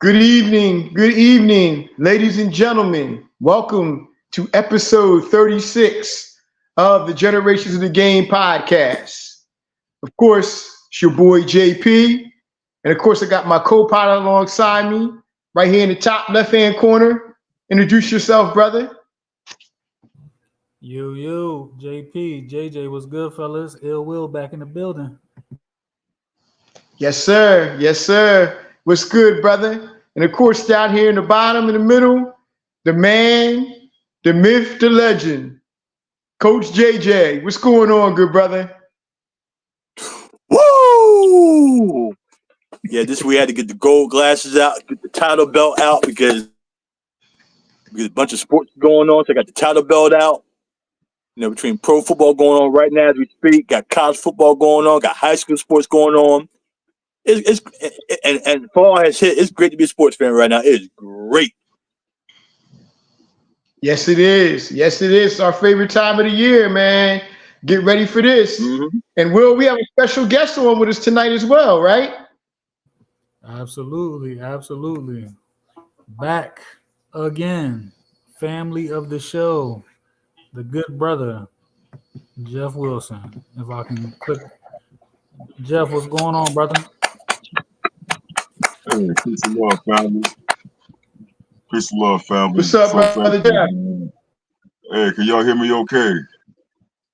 Good evening, ladies and gentlemen. Welcome to episode 36 of the Generations of the Game podcast. Of course, it's your boy JP. And of course, I got my co pilot alongside me, right here in the top left hand corner. Introduce yourself, brother. JP, JJ was good, fellas. Ill Will back in the building. Yes, sir. Yes, sir. What's good, brother? And of course, down here in the bottom, in the middle, the man, the myth, the legend, Coach JJ. What's going on, good brother? Woo! Yeah, this we had to get the gold glasses out, get the title belt out because we got a bunch of sports going on. So I got the title belt out. Between pro football going on right now as we speak, got college football going on, got high school sports going on. And fall has hit. It's great to be a sports fan right now. It is great. Yes, it is. Yes, it is. It's our favorite time of the year, man. Get ready for this. Mm-hmm. And Will, we have a special guest on with us tonight as well, right? Absolutely. Back again. Family of the show. The good brother, Jeff Wilson. If I can click. Jeff, what's going on, brother? Hey, peace and love, family. Peace and love, family. What's up, brother Jeff? Hey, can y'all hear me okay?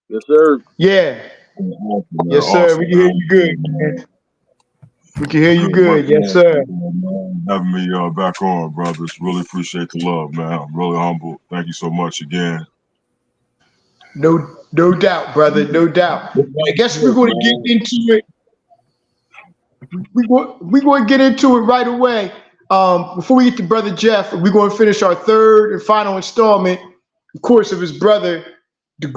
Yes, sir. Yeah. Awesome, Yes, sir. awesome, We can hear you good, man. We can hear you good. Yes, sir. Having me back on, brothers. Really appreciate the love, man. I'm really humbled. Thank you so much again. No doubt, brother. No doubt. I guess we're going to get into it. We're going to get into it right away. Before we get to brother Jeff, we're going to finish our third and final installment, of course, of his brother, the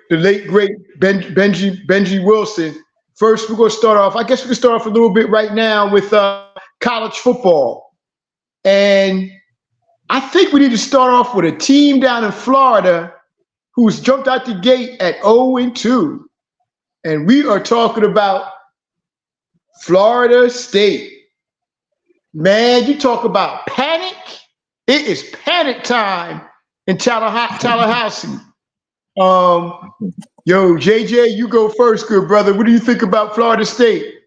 late great Ben Benji Wilson. First, we're going to start off. I guess we can start off a little bit right now with college football, and I think we need to start off with a team down in Florida who's jumped out the gate at 0-2, and we are talking about Florida State. Man, you talk about panic. It is panic time in Tallahassee. Yo, JJ, you go first, good brother. What do you think about Florida State?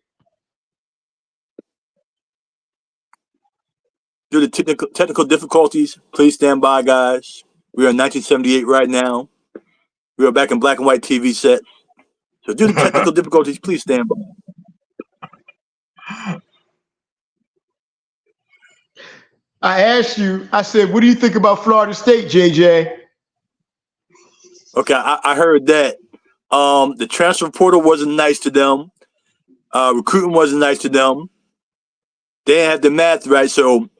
Due to technical difficulties, please stand by, guys. We are in 1978 right now. We are back in black and white TV set. So due to technical difficulties, please stand by. I asked you, I said, what do you think about Florida State, JJ? Okay, I heard that. The transfer portal wasn't nice to them. Recruiting wasn't nice to them. They didn't have the math right, so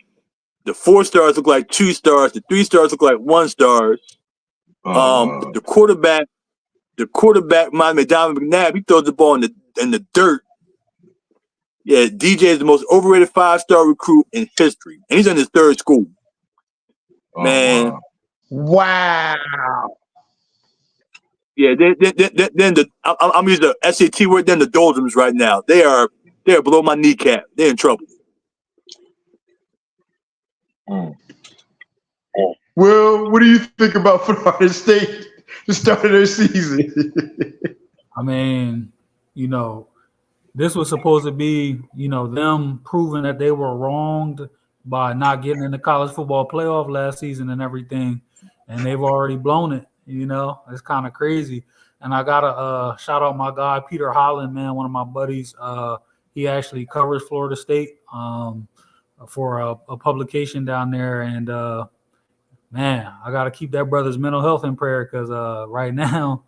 the 4 stars look like 2 stars. The 3 stars look like 1 star. The quarterback reminds me of Donovan McNabb. He throws the ball in the dirt. Yeah, DJ is the most overrated 5-star recruit in history, and he's in his 3rd school. Man, wow. Yeah, then I'm using the SAT word. Then the doldrums right now. They are below my kneecap. They're in trouble. Will, what do you think about Florida State the start of their season? I mean, this was supposed to be, them proving that they were wronged by not getting in the college football playoff last season and everything, and they've already blown it. It's kind of crazy. And I gotta shout out my guy Peter Holland, man, one of my buddies. He actually covers Florida State for a publication down there, and man, I gotta keep that brother's mental health in prayer because right now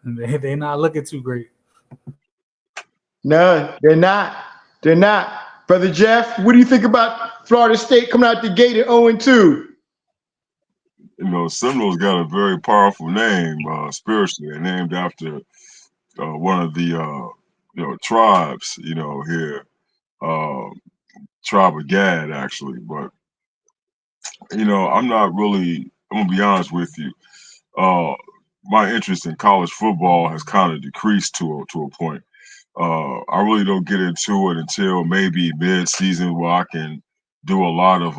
they're not looking too great. No, they're not. They're not. Brother Jeff, what do you think about Florida State coming out the gate at 0-2? Seminoles got a very powerful name, spiritually, named after one of the tribes, here, tribe of Gad, actually. But I'm gonna be honest with you. My interest in college football has kind of decreased to a point. I really don't get into it until maybe mid-season where I can do a lot of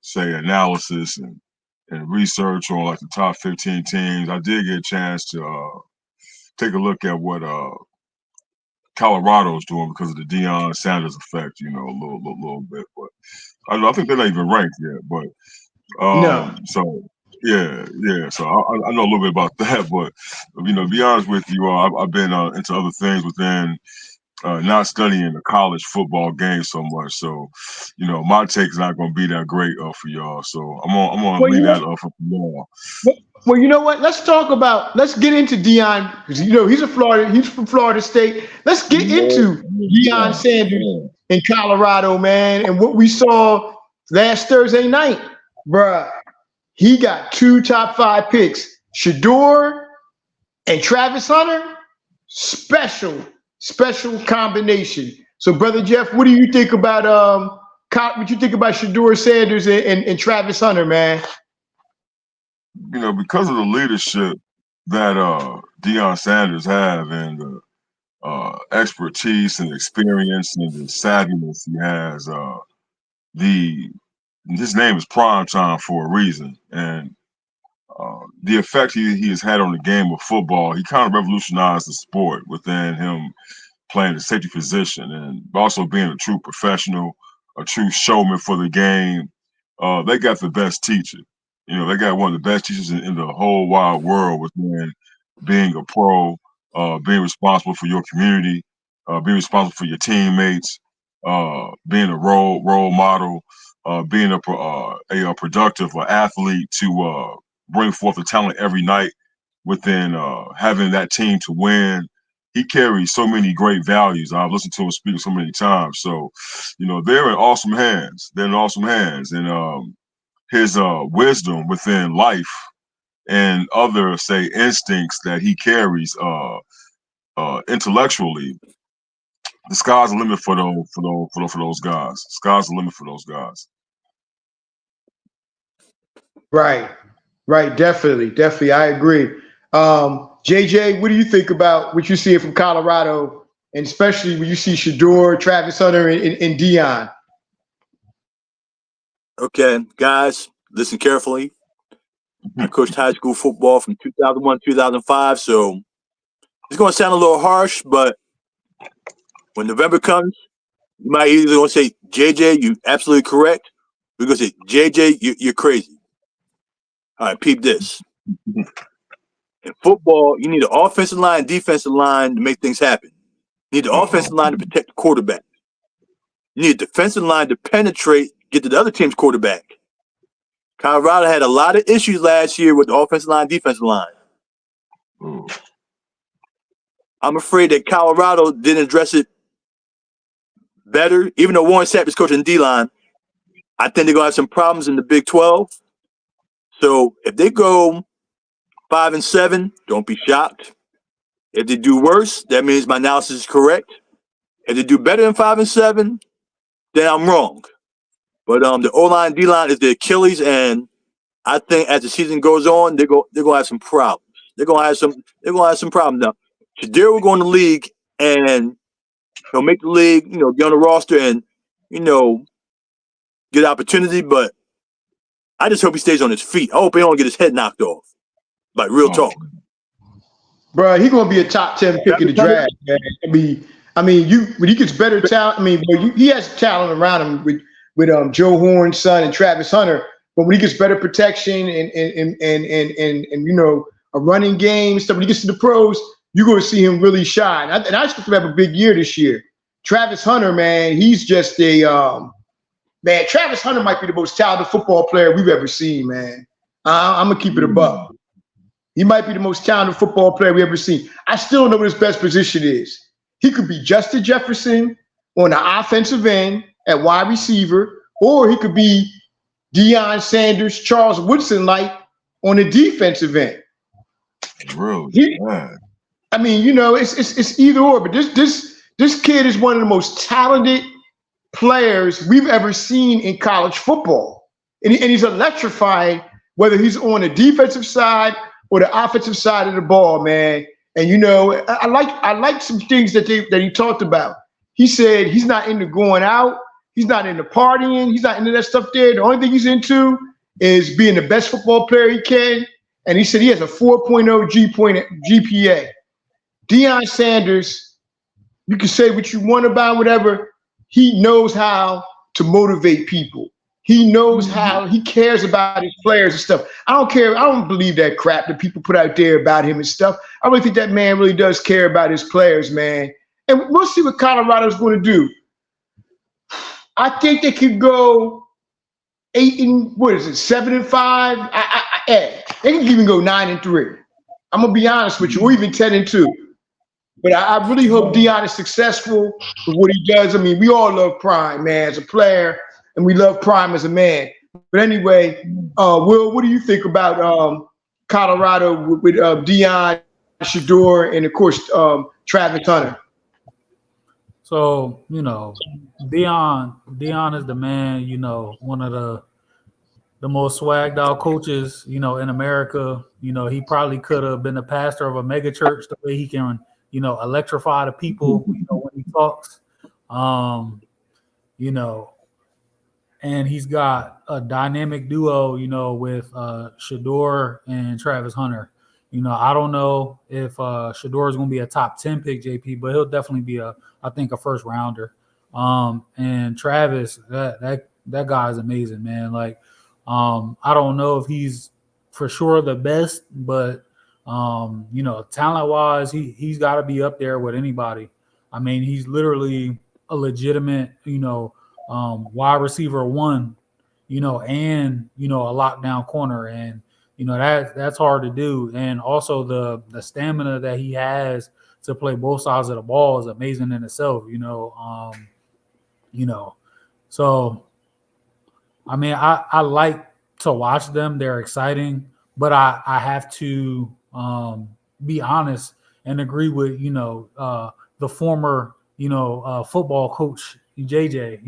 say analysis and research on like the top 15 teams. I did get a chance to take a look at what Colorado's doing because of the Deion Sanders effect, you know, a little bit. But I think they're not even ranked yet. But No. so yeah. So I know a little bit about that. But you know, to be honest with you, I've been into other things within. Not studying the college football game so much, so you know my take is not going to be that great for y'all. So I'm gonna Well, leave you that know, for tomorrow. well, you know what? Let's get into Deion because you know he's from Florida State. Let's get into Deion Sanders in Colorado, man, and what we saw last Thursday night, bruh. He got 2 top 5 picks, Shador and Travis Hunter. Special combination. So, brother Jeff, what do you think about Shador Sanders and Travis Hunter, man? You know, because of the leadership that Deion Sanders have and the expertise and experience and the savviness he has, his name is prime time for a reason, and the effect he has had on the game of football, he kind of revolutionized the sport within him playing the safety position and also being a true professional, a true showman for the game. They got the best teacher. You know, they got one of the best teachers in the whole wide world within being a pro, being responsible for your community, being responsible for your teammates, being a role model, being a productive athlete to bring forth the talent every night within having that team to win. He carries so many great values. I've listened to him speak so many times. So, you know, they're in awesome hands. They're in awesome hands. And his wisdom within life and other, say, instincts that he carries intellectually, the sky's the limit for those guys. Sky's the limit for those guys. Right, definitely, I agree. JJ, what do you think about what you see from Colorado, and especially when you see Shador, Travis Hunter, and Deion? Okay, guys, listen carefully. I coached high school football from 2001 to 2005, so it's going to sound a little harsh, but when November comes, you might either going to say, JJ, you absolutely correct. We're going to say, JJ, you're crazy. All right, peep this. In football, you need an offensive line and defensive line to make things happen. You need the offensive line to protect the quarterback. You need a defensive line to penetrate, get to the other team's quarterback. Colorado had a lot of issues last year with the offensive line, defensive line. I'm afraid that Colorado didn't address it better. Even though Warren Sapp is coaching D-line, I think they're going to have some problems in the Big 12. So if they go 5-7, don't be shocked. If they do worse, that means my analysis is correct. If they do better than 5-7, then I'm wrong. But the O-line, D-line is the Achilles, and I think as the season goes on, they're gonna have some problems. They're gonna have some problems now. Shador will go in the league and he'll make the league, you know, get on the roster and, you know, get opportunity, but I just hope he stays on his feet. I hope he don't get his head knocked off. Like real talk. Bro, he's gonna be a top 10 pick in the draft, man. I mean, when he gets better talent, he has talent around him with Joe Horn's son and Travis Hunter. But when he gets better protection and you know a running game and stuff, when he gets to the pros, you're gonna see him really shine. And I expect him to have a big year this year. Travis Hunter, man, he's just man. Travis Hunter might be the most talented football player we've ever seen, man. I'm gonna keep it a buck. He might be the most talented football player we ever seen. I still don't know what his best position is. He could be Justin Jefferson on the offensive end at wide receiver, or he could be Deion Sanders, Charles Woodson like on the defensive end. Really? I mean, you know, it's either or. But this kid is one of the most talented players we've ever seen in college football, and he's electrifying. Whether he's on the defensive side or the offensive side of the ball, man. And you know, I like some things that he talked about. He said he's not into going out He's not into partying. He's not into that stuff there. The only thing he's into is being the best football player he can. And he said he has a 4.0 GPA. Deion Sanders, you can say what you want about whatever. He knows how to motivate people. He knows how he cares about his players and stuff. I don't care. I don't believe that crap that people put out there about him and stuff. I really think that man really does care about his players, man. And we'll see what Colorado's going to do. I think they could go 7-5. They can even go 9-3. I'm gonna be honest with you, or even 10-2. But I really hope Deion is successful with what he does. I mean, we all love Prime, man, as a player, and we love Prime as a man. But anyway, Will, what do you think about Colorado with Deion, Shedeur, and of course Travis Hunter? So, Deion is the man, one of the most swagged out coaches, in America. He probably could have been the pastor of a mega church, the way he can, electrify the people, when he talks. And he's got a dynamic duo, with Shedeur and Travis Hunter. I don't know if Shedeur is going to be a top 10 pick, JP, but he'll definitely be I think a first rounder. And Travis, that guy is amazing, man. Like, I don't know if he's for sure the best, but talent wise, he's got to be up there with anybody. I mean, he's literally a legitimate, wide receiver one, and a lockdown corner, and that's hard to do. And also the stamina that he has to play both sides of the ball is amazing in itself. So I mean, I like to watch them. They're exciting, but I have to be honest and agree with the former football coach JJ.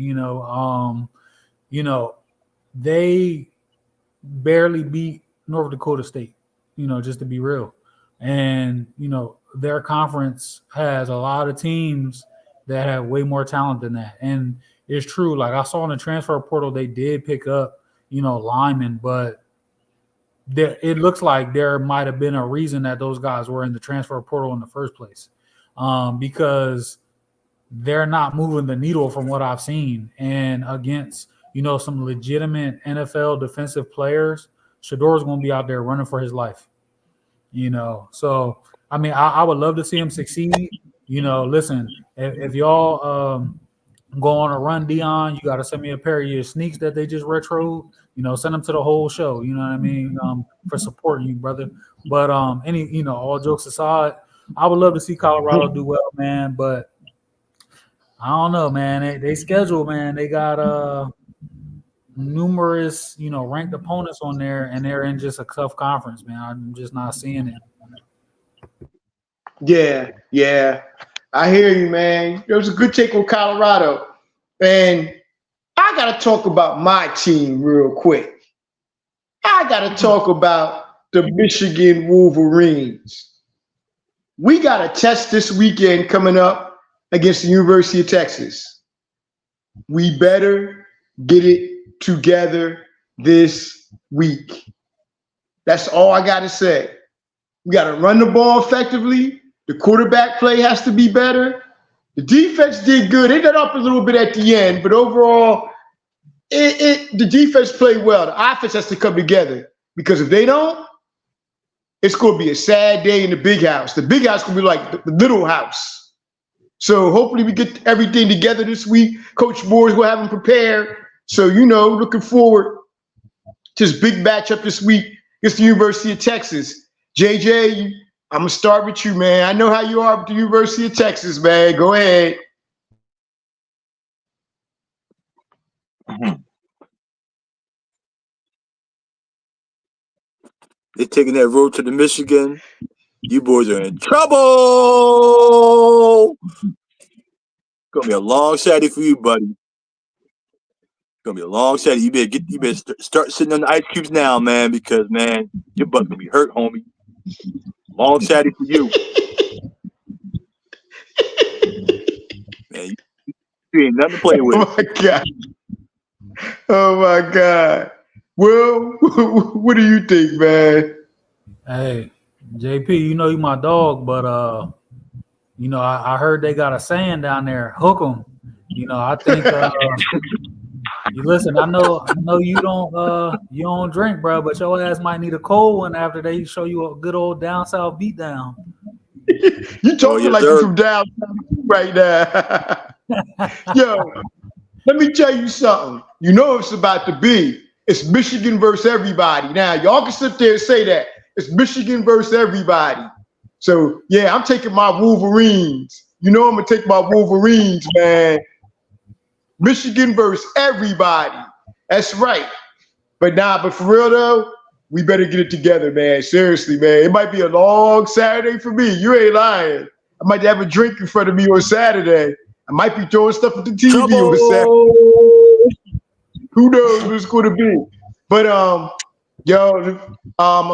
They barely beat North Dakota State. Just to be real, and their conference has a lot of teams that have way more talent than that. And it's true. Like I saw in the transfer portal, they did pick up, linemen, but it looks like there might have been a reason that those guys were in the transfer portal in the first place, because they're not moving the needle from what I've seen. And against, some legitimate NFL defensive players, Shedeur is going to be out there running for his life, So, I mean, I would love to see him succeed. Listen, if y'all go on a run, Deion, you got to send me a pair of your sneaks that they just retroed. Send them to the whole show. You know what I mean? For supporting you, brother. But all jokes aside, I would love to see Colorado do well, man. But I don't know, man. They schedule, man. They got numerous, ranked opponents on there, and they're in just a tough conference, man. I'm just not seeing it. Yeah. I hear you, man. It was a good take on Colorado. And I got to talk about my team real quick. I got to talk about the Michigan Wolverines. We got a test this weekend coming up against the University of Texas. We better get it together this week. That's all I got to say. We got to run the ball effectively. The quarterback play has to be better. The defense did good. They got up a little bit at the end, but overall, the defense played well. The offense has to come together, because if they don't, it's going to be a sad day in the big house. The big house is going to be like the little house. So hopefully we get everything together this week. Coach Moore's going to have them prepared. So, looking forward to this big matchup this week against the University of Texas. JJ, I'm going to start with you, man. I know how you are with the University of Texas, man. Go ahead. They're taking that road to the Michigan. You boys are in trouble. It's going to be a long Saturday for you, buddy. It's going to be a long Saturday. You better start sitting on the ice cubes now, man, because, man, your butt's going to be hurt, homie. Long Saturday for you. Man, He ain't nothing to play with. Oh my God. Oh my God. Well, what do you think, man? Hey, JP, you know you my dog, but you know I heard they got a saying down there, hook 'em. You know, I think you listen. I know you don't drink, bro, but your ass might need a cold one after they show you a good old down south beatdown. You talking yes, like sir. you from downtown right now. Yo, let me tell you something. You know it's about to be. It's Michigan versus everybody. Now, y'all can sit there and say that. It's Michigan versus everybody. So, yeah, I'm taking my Wolverines. You know I'm going to take my Wolverines, man. Michigan versus everybody. That's right. But for real, though, we better get it together, man. Seriously, man. It might be a long Saturday for me. You ain't lying. I might have a drink in front of me on Saturday. I might be throwing stuff at the TV on Saturday. Who knows what it's going to be? But I'm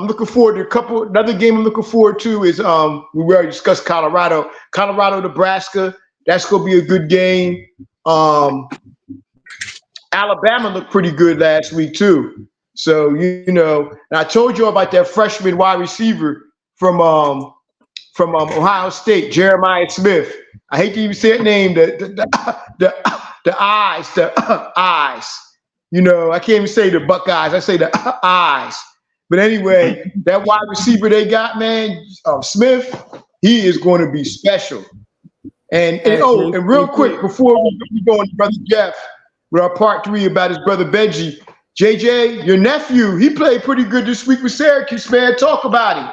looking forward to another game I'm looking forward to is we already discussed Colorado, Nebraska. That's going to be a good game. Alabama looked pretty good last week too. So you know, and I told you about that freshman wide receiver from Ohio State, Jeremiah Smith. I hate to even say that name. The eyes. You know, I can't even say the Buckeyes. I say the eyes. But anyway, that wide receiver they got, man, Smith, he is going to be special. And real quick before we go on to Brother Jeff with our part 3 about his brother Benji, JJ, your nephew, he played pretty good this week with Syracuse, man. Talk about him.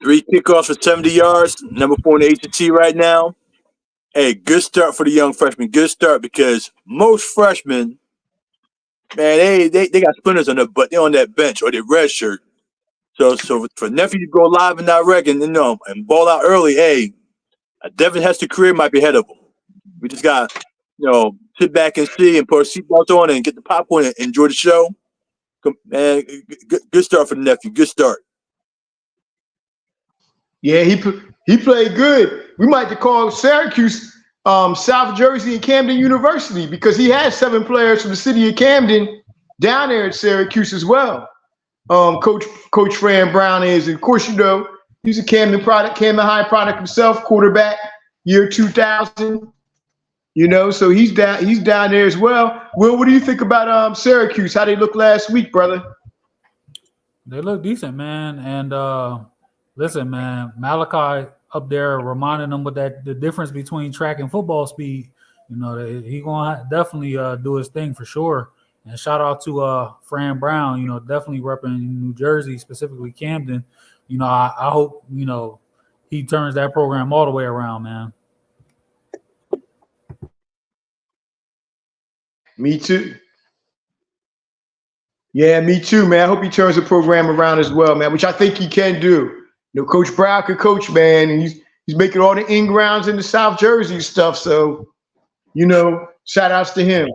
3 kickoffs for 70 yards, number 4 in the ACT right now. Hey, good start for the young freshman. Good start because most freshmen, man, they got splinters on their butt. They're on that bench or their red shirt. So for nephew to go live and direct and and ball out early, hey, a Devin Hester career might be ahead of him. We just got sit back and see and put our seatbelts on and get the popcorn and enjoy the show. Man, good start for the nephew. Good start. Yeah, he played good. We might have to call Syracuse South Jersey and Camden University because he has 7 players from the city of Camden down there at Syracuse as well. Coach Fran Brown is, and of course, you know, he's a Camden High product himself, quarterback, year 2000. You know, so he's down there as well. Will, what do you think about Syracuse? How they look last week, brother? They look decent, man. And listen, man, Malachi up there reminding them with the difference between track and football speed. You know, he gonna definitely do his thing for sure. And shout out to Fran Brown. You know, definitely repping New Jersey, specifically Camden. You know, I hope he turns that program all the way around, man. Me too. Yeah, me too, man. I hope he turns the program around as well, man, which I think he can do. You know, Coach Brown could coach, man, and he's making all the in-grounds in the South Jersey stuff. So, you know, shout outs to him.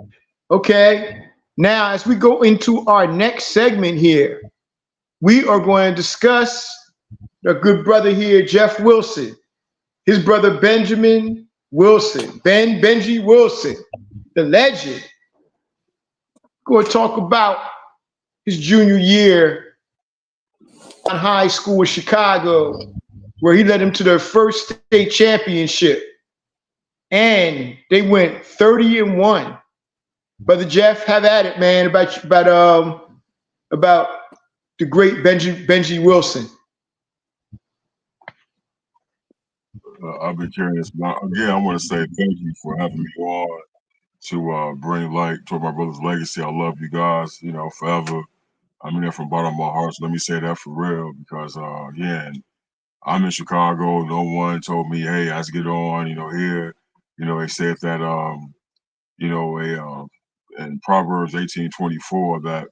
Okay. Now, as we go into our next segment here, we are going to discuss our good brother here, Jeff Wilson, his brother Benjamin Wilson, Ben Benji Wilson, the legend. Going to talk about his junior year in high school in Chicago, where he led them to their first state championship. And they went 30-1. Brother Jeff, have at it, man, about the great Benji Wilson. I'll be curious. Again, I want to say thank you for having me on to bring light to my brother's legacy. I love you guys, forever. I mean that from the bottom of my heart. So let me say that for real because, again, I'm in Chicago. No one told me, hey, I have to get on, here. They said that, in Proverbs 18:24 that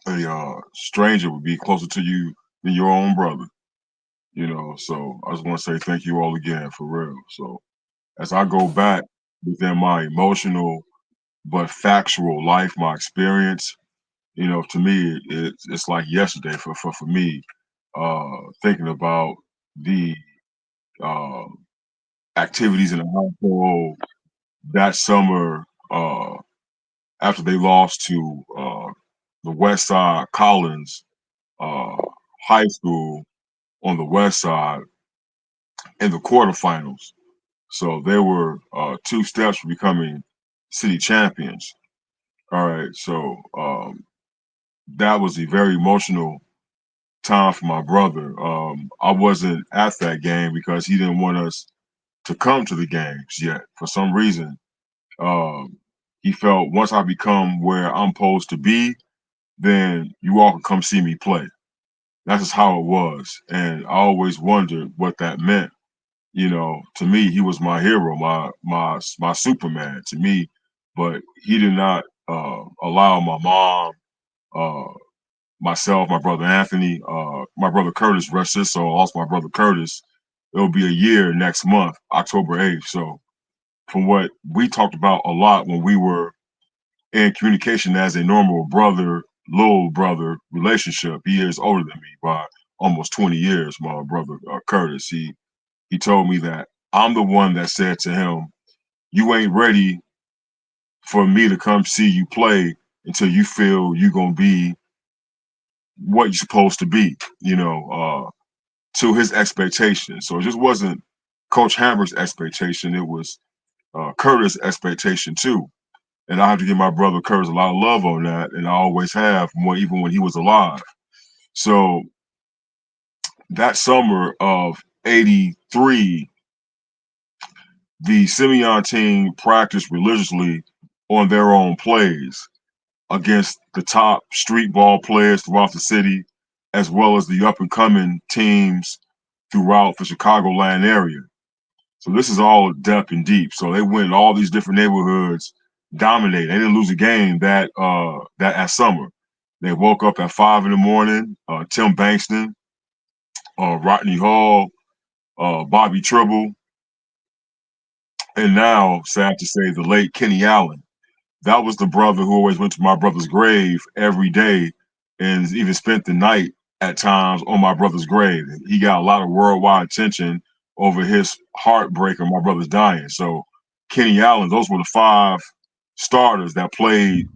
a stranger would be closer to you than your own brother. So I just want to say thank you all again for real. So as I go back within my emotional but factual life, my experience, to me, it's like yesterday for me, thinking about the activities in the household that summer after they lost to the West Side Collins uh, High School on the West Side in the quarterfinals. So they were 2 steps from becoming city champions. All right, so that was a very emotional time for my brother. I wasn't at that game because he didn't want us to come to the games yet. For some reason, um, he felt once I become where I'm supposed to be, then you all can come see me play. That's just how it was, and I always wondered what that meant. You know, to me, he was my hero, my Superman to me, but he did not allow my mom, uh, myself, my brother Anthony, my brother Curtis, rest his soul, also my brother Curtis. It'll be a year next month, October 8th. So, from what we talked about a lot when we were in communication as a normal brother, little brother relationship, he is older than me by almost 20 years. My brother Curtis, he told me that I'm the one that said to him, "You ain't ready for me to come see you play until you feel you're gonna be what you're supposed to be." To his expectations. So it just wasn't Coach Hammer's expectation; it was Curtis' expectation too. And I have to give my brother Curtis a lot of love on that, and I always have, more even when he was alive. So that summer of '83, the Simeon team practiced religiously on their own plays against the top street ball players throughout the city, as well as the up and coming teams throughout the Chicagoland area. So this is all depth and deep. So they went in all these different neighborhoods, dominated. They didn't lose a game that summer. They woke up at 5 in the morning. Tim Bankston, Rodney Hall, Bobby Tribble, and now, sad to say, the late Kenny Allen. That was the brother who always went to my brother's grave every day and even spent the night at times on my brother's grave. He got a lot of worldwide attention over his heartbreak of my brother's dying. So Kenny Allen, those were the 5 starters that played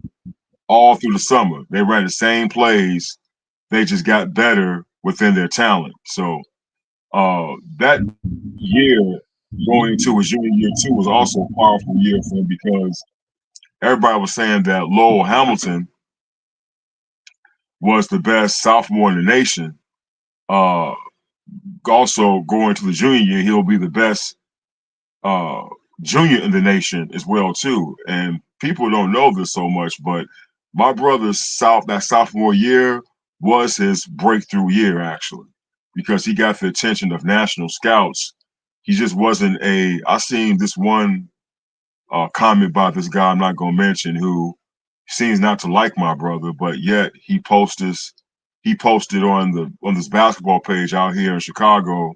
all through the summer. They ran the same plays. They just got better within their talent. So that year going into his junior year too was also a powerful year for him because everybody was saying that Lowell Hamilton was the best sophomore in the nation. Uh, Also, going to the junior year, he'll be the best uh, junior in the nation as well too. And people don't know this so much, but my brother's that sophomore year was his breakthrough year actually, because he got the attention of national scouts. He just wasn't a. I seen this one comment by this guy I'm not gonna mention who seems not to like my brother, but yet he posted on this basketball page out here in Chicago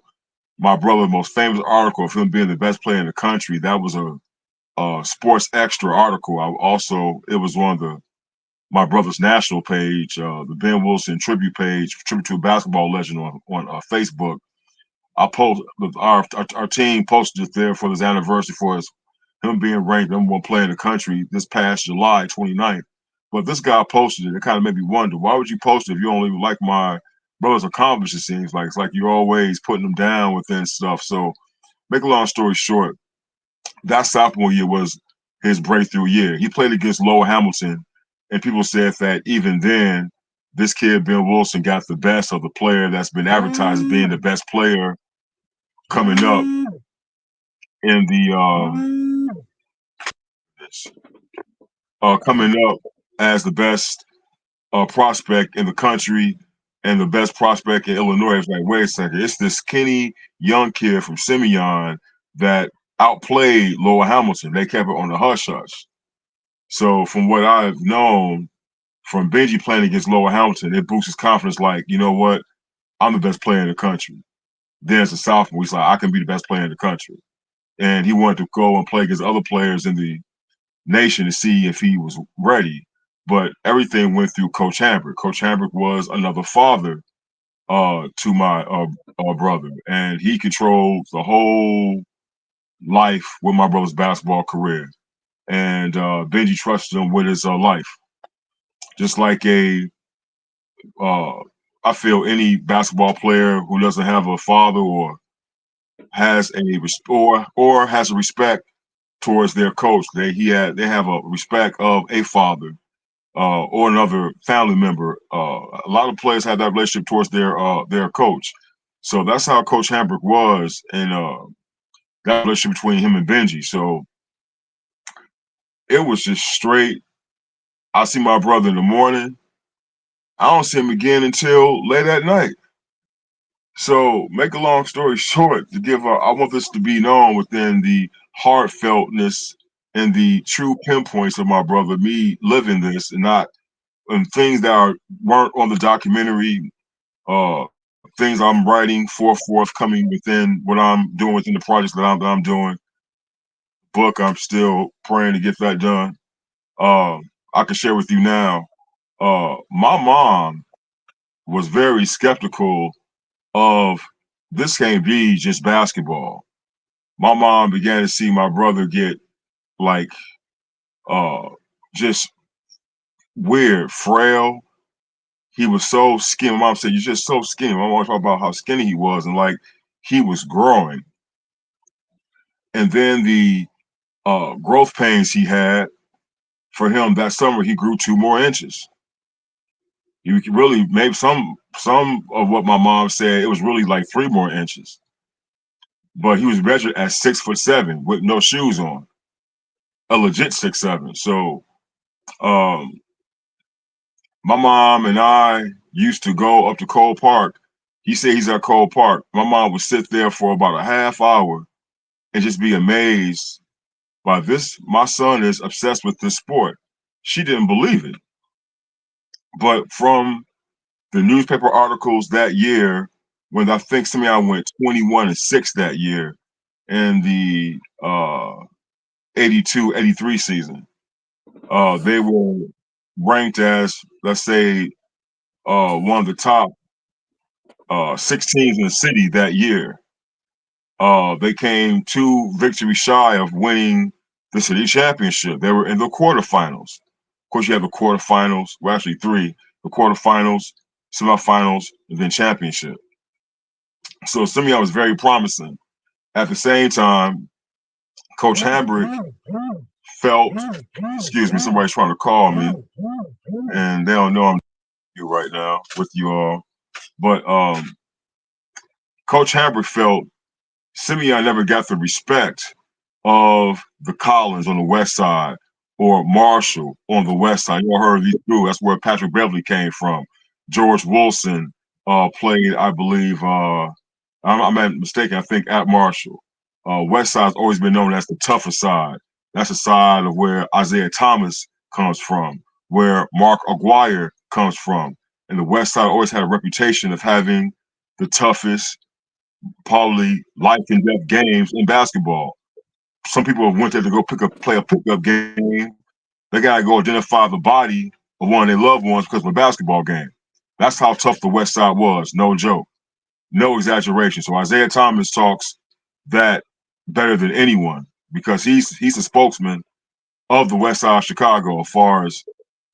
my brother's most famous article of him being the best player in the country. That was a Sports Extra article. It was on my brother's national page, the Ben Wilson tribute page, tribute to a basketball legend on Facebook. I post our team posted it there for his anniversary for him being ranked #1 player in the country this past July 29th. But this guy posted it. It kind of made me wonder, why would you post it if you only like my brother's accomplishments? It seems like it's like you're always putting them down within stuff. So, make a long story short, that sophomore year was his breakthrough year. He played against Lowell Hamilton, and people said that even then, this kid Ben Wilson got the best of the player that's been advertised as being the best player coming up in the coming up as the best prospect in the country and the best prospect in Illinois. It's like, wait a second, it's this skinny young kid from Simeon that outplayed Lowell Hamilton. They kept it on the hush hush. So from what I've known from Benji playing against Lowell Hamilton, it boosts his confidence. Like, you know what, I'm the best player in the country. Then as a sophomore, he's like, I can be the best player in the country. And he wanted to go and play against other players in the nation to see if he was ready. But everything went through Coach Hambrick. Coach Hambrick was another father to my brother, and he controlled the whole life with my brother's basketball career. And Benji trusted him with his life. Just like I feel any basketball player who doesn't have a father or has or has a respect towards their coach, they have a respect of a father or another family member. A lot of players have that relationship towards their coach. So that's how Coach Hambrick was, and that relationship between him and Benji. So it was just straight. I see my brother in the morning. I don't see him again until late at night. So, make a long story short, I want this to be known within the heartfeltness and the true pinpoints of my brother, me living this and not and things that weren't on the documentary, uh, things I'm writing forthcoming within what I'm doing within the projects that I'm doing. Book, I'm still praying to get that done. I can share with you now. My mom was very skeptical of this can't be just basketball. My mom began to see my brother get like uh just weird, frail. He was so skinny. My mom said, "You're just so skinny." My mom always talked about how skinny he was and like he was growing. And then the growth pains he had for him that summer, he grew 2 more inches. You could really maybe some of what my mom said, it was really like 3 more inches. But he was measured at 6'7" with no shoes on, a legit 6'7". So um, my mom and I used to go up to Cole Park. He said he's at Cole Park. My mom would sit there for about a half hour and just be amazed by this. My son is obsessed with this sport. She didn't believe it. But from the newspaper articles that year, when I think Simeon went 21-6 that year in the 82-83 season, they were ranked as, let's say, one of the top 6 teams in the city that year. They came 2 victories shy of winning the city championship. They were in the quarterfinals. Of course, you have the quarterfinals. Well, actually, 3: the quarterfinals, semifinals, and then championship. So Simeon was very promising. At the same time, Coach Hambrick felt, excuse me, somebody's trying to call me, and they don't know I'm you right now with you all. But Coach Hambrick felt Simeon never got the respect of the Collins on the west side or Marshall on the west side. You all heard these two. That's where Patrick Beverly came from. George Wilson played, I believe, I'm not mistaken, I think at Marshall. West side's always been known as the tougher side. That's the side of where Isaiah Thomas comes from, where Mark Aguirre comes from. And the west side always had a reputation of having the toughest, probably life and death games in basketball. Some people went there to go play a pickup game. They gotta go identify the body of one of their loved ones because of a basketball game. That's how tough the West Side was. No joke, no exaggeration. So Isaiah Thomas talks that better than anyone because he's a spokesman of the West Side of Chicago as far as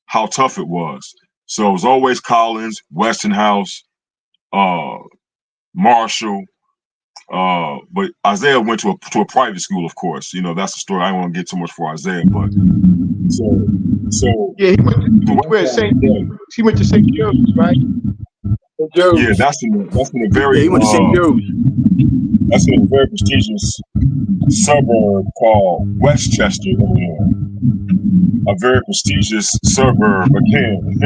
how tough it was. So it was always Collins, Westinghouse, Marshall. But Isaiah went to a private school, of course. You know, that's the story. I don't want to get too much for Isaiah, but so Yeah, he went to St. Joe's, right? yeah, that's in a very Yeah, he went to St. Joe's. that's in a very prestigious suburb called Westchester, Illinois. A very prestigious suburb again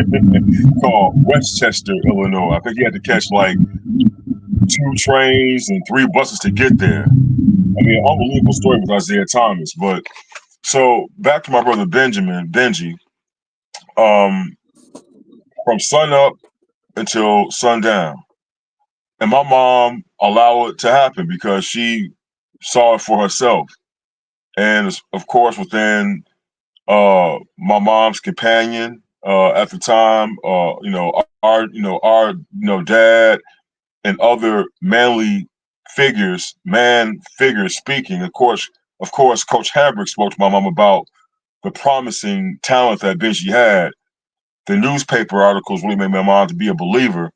called Westchester, Illinois. I think he had to catch like 2 trains and 3 buses to get there. I mean, unbelievable story with Isaiah Thomas. But so back to my brother Benji. Um, from sun up until sundown, and my mom allowed it to happen because she saw it for herself, and of course within my mom's companion at the time, our dad and other manly figures speaking. Of course, Coach Hambrick spoke to my mom about the promising talent that Benji had. The newspaper articles really made my mom to be a believer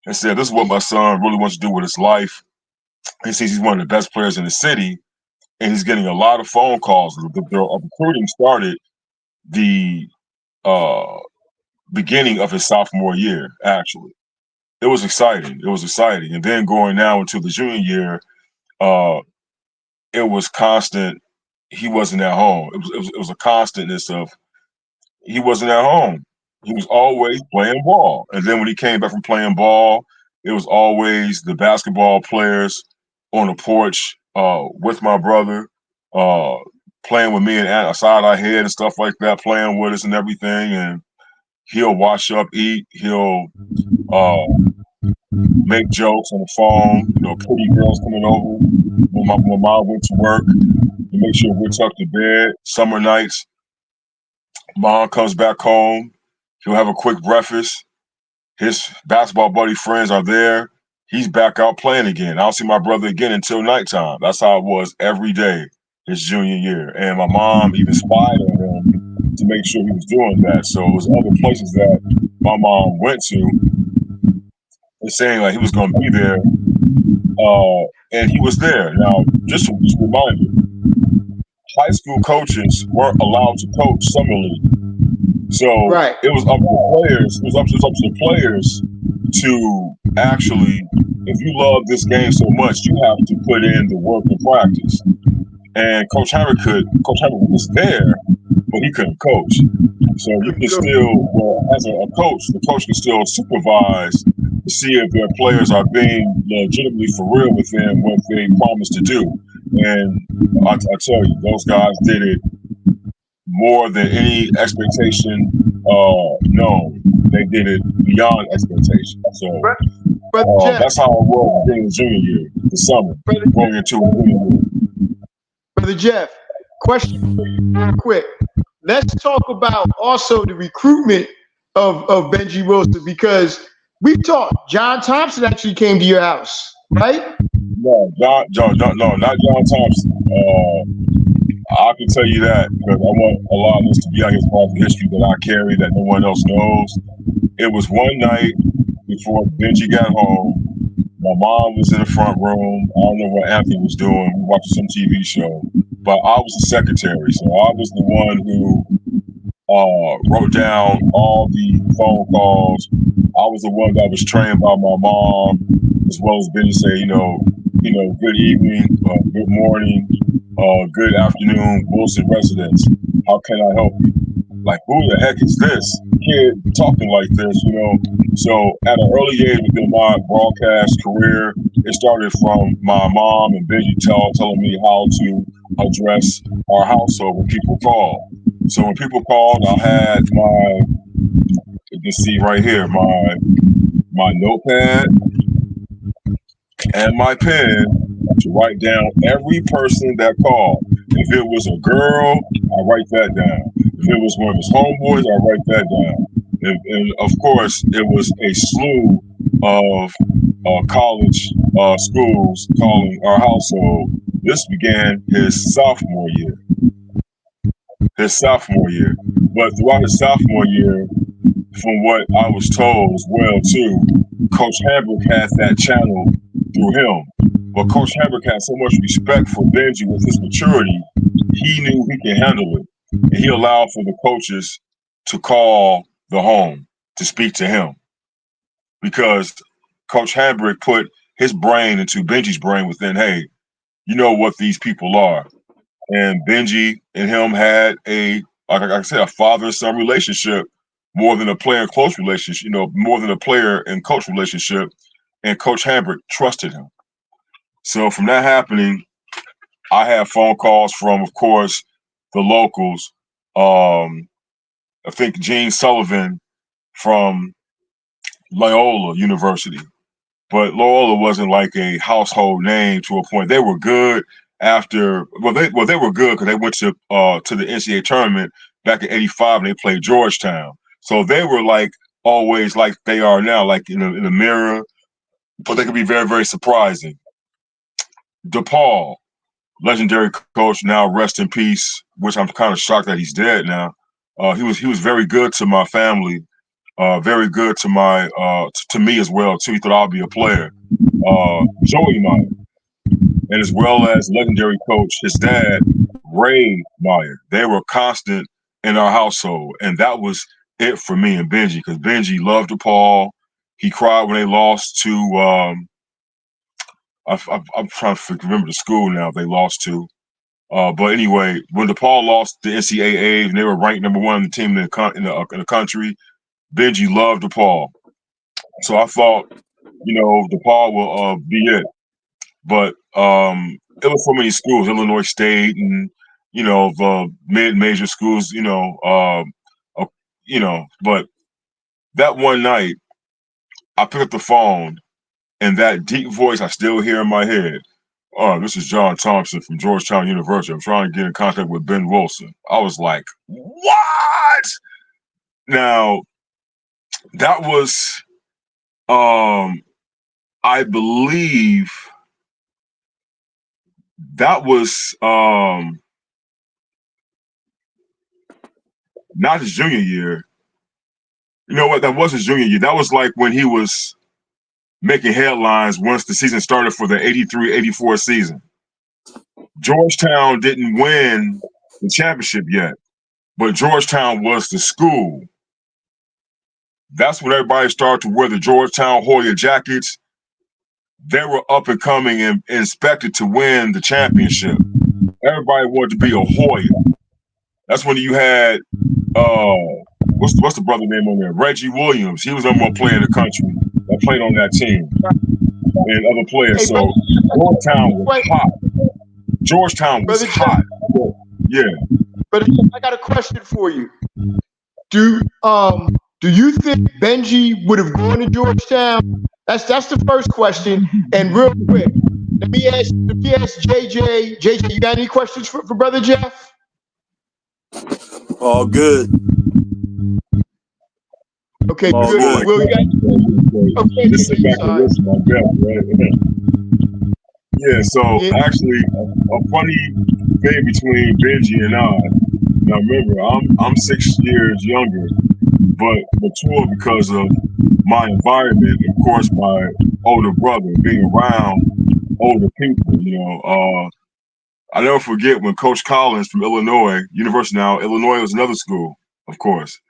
and said, "This is what my son really wants to do with his life. He sees he's one of the best players in the city, and he's getting a lot of phone calls." The recruiting started the beginning of his sophomore year, actually. It was exciting. And then going now into the junior year, it was constant. He wasn't at home. It was a constantness of he wasn't at home. He was always playing ball. And then when he came back from playing ball, it was always the basketball players on the porch with my brother, playing with me and aside our head and stuff like that, playing with us and everything. And he'll wash up, eat. He'll make jokes on the phone. Pretty girls coming over when my mom went to work to make sure we're tucked to bed. Summer nights, mom comes back home. He'll have a quick breakfast. His basketball buddy friends are there. He's back out playing again. I don't see my brother again until nighttime. That's how it was every day his junior year. And my mom even spied on him to make sure he was doing that. So it was other places that my mom went to and saying like he was going to be there. And he was there. Now, just a reminder, high school coaches weren't allowed to coach summer league. So Right. it was up to the players. It was up to the players to actually, if you love this game so much, you have to put in the work and practice. And Coach Hammer was there, but he couldn't coach. So you can still, as a coach, the coach can still supervise to see if their players are being legitimately for real within what they promised to do. And I tell you, those guys did it more than any expectation known. They did it beyond expectation. So that's how it was during the junior year, the summer, going into a junior year. Brother Jeff, question for you real quick. Let's talk about also the recruitment of Benji Wilson, because we talked, John Thompson actually came to your house, right? No, not John Thompson. I can tell you that because I want a lot of this to be out here as part of the history that I carry that no one else knows. It was one night before Benji got home. My mom was in the front room. I don't know what Anthony was doing. We watching some TV show. But I was the secretary, so I was the one who wrote down all the phone calls. I was the one that was trained by my mom, as well as Benji say, good evening, good morning, good afternoon, Wilson residents. How can I help you? Like, who the heck is this kid talking like this, So at an early age within my broadcast career, it started from my mom and Benji telling me how to address our household when people call. So when people called, I had you can see right here, my notepad and my pen to write down every person that called. If it was a girl, I write that down. If it was one of his homeboys, I write that down. And of course, it was a slew of college schools calling our household. This began his sophomore year. But throughout his sophomore year, from what I was told as well too, Coach Hambrick had that channel through him. But Coach Hambrick had so much respect for Benji with his maturity, he knew he could handle it. And he allowed for the coaches to call the home to speak to him. Because Coach Hambrick put his brain into Benji's brain within, hey, you know what these people are. And Benji and him had like I said, a father-son relationship more than a player-coach relationship, more than a player and coach relationship. And Coach Hambrick trusted him. So from that happening, I had phone calls from, of course, the locals. I think Gene Sullivan from Loyola University. But Loyola wasn't like a household name to a point. They were good after. They were good because they went to the NCAA tournament back in '85 and they played Georgetown. So they were like always like they are now, like in the mirror. But they could be very, very surprising. DePaul, legendary coach, now rest in peace, which I'm kind of shocked that he's dead now. He was very good to my family, very good to my to me as well too. He thought I'd be a player. Joey Meyer, and as well as legendary coach, his dad, Ray Meyer. They were constant in our household, and that was it for me and Benji, because Benji loved DePaul. He cried when they lost to I'm trying to remember the school now they lost to. But anyway, when DePaul lost the NCAA and they were ranked number one the team in the country, Benji loved DePaul. So I thought, DePaul will be it. But it was so many schools, Illinois State and, the mid-major schools, but that one night I picked up the phone and that deep voice I still hear in my head. Oh, this is John Thompson from Georgetown University. I'm trying to get in contact with Ben Wilson. I was like, what? Now, that was, I believe that was not his junior year. You know what? That was his junior year. That was like when he was making headlines once the season started for the 83-84 season. Georgetown didn't win the championship yet, but Georgetown was the school. That's when everybody started to wear the Georgetown Hoya jackets. They were up and coming and expected to win the championship. Everybody wanted to be a Hoya. That's when you had what's the brother name on there? Reggie Williams. He was the number one player in the country that played on that team, and other players. So Georgetown was hot. Georgetown was hot. Yeah. But I got a question for you. Do you think Benji would have gone to Georgetown? That's the first question. And real quick, let me ask JJ. JJ, you got any questions for Brother Jeff? All good. Okay, all good. good. Will, you got okay, just sit back and listen, my best, right? Yeah, so actually, a funny thing between Benji and I. Now remember, I'm 6 years younger, but mature because of my environment. Of course, my older brother, being around older people. I never forget when Coach Collins from Illinois, University now, Illinois was another school, of course,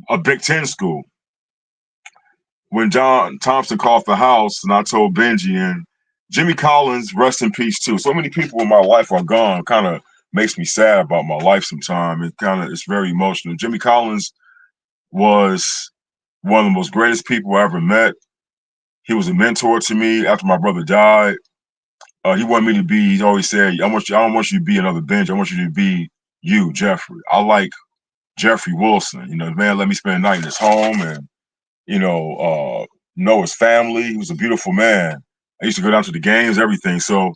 a Big Ten school. When John Thompson called the house and I told Benji, and Jimmy Collins, rest in peace too. So many people in my life are gone. Kind of makes me sad about my life sometimes. It's very emotional. Jimmy Collins was one of the most greatest people I ever met. He was a mentor to me after my brother died. He wanted me to be, he always said, I don't want you to be another Benji. I want you to be you, Jeffrey. I like Jeffrey Wilson. The man let me spend the night in his home and, know his family. He was a beautiful man. I used to go down to the games, everything. So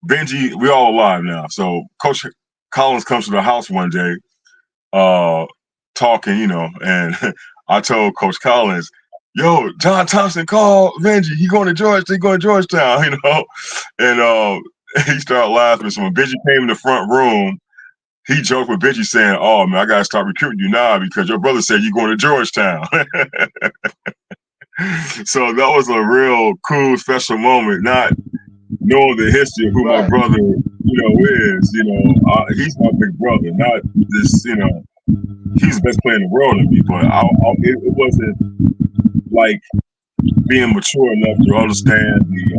Benji, we're all alive now. So Coach Collins comes to the house one day, talking, and I told Coach Collins, yo, John Thompson called Benji. He going to Georgetown, and he started laughing. So when Benji came in the front room, he joked with Benji saying, oh man, I gotta start recruiting you now because your brother said you're going to Georgetown. So that was a real cool, special moment, not knowing the history of who my brother, is. He's my big brother, not this, he's the best player in the world to me, but it wasn't like being mature enough to understand the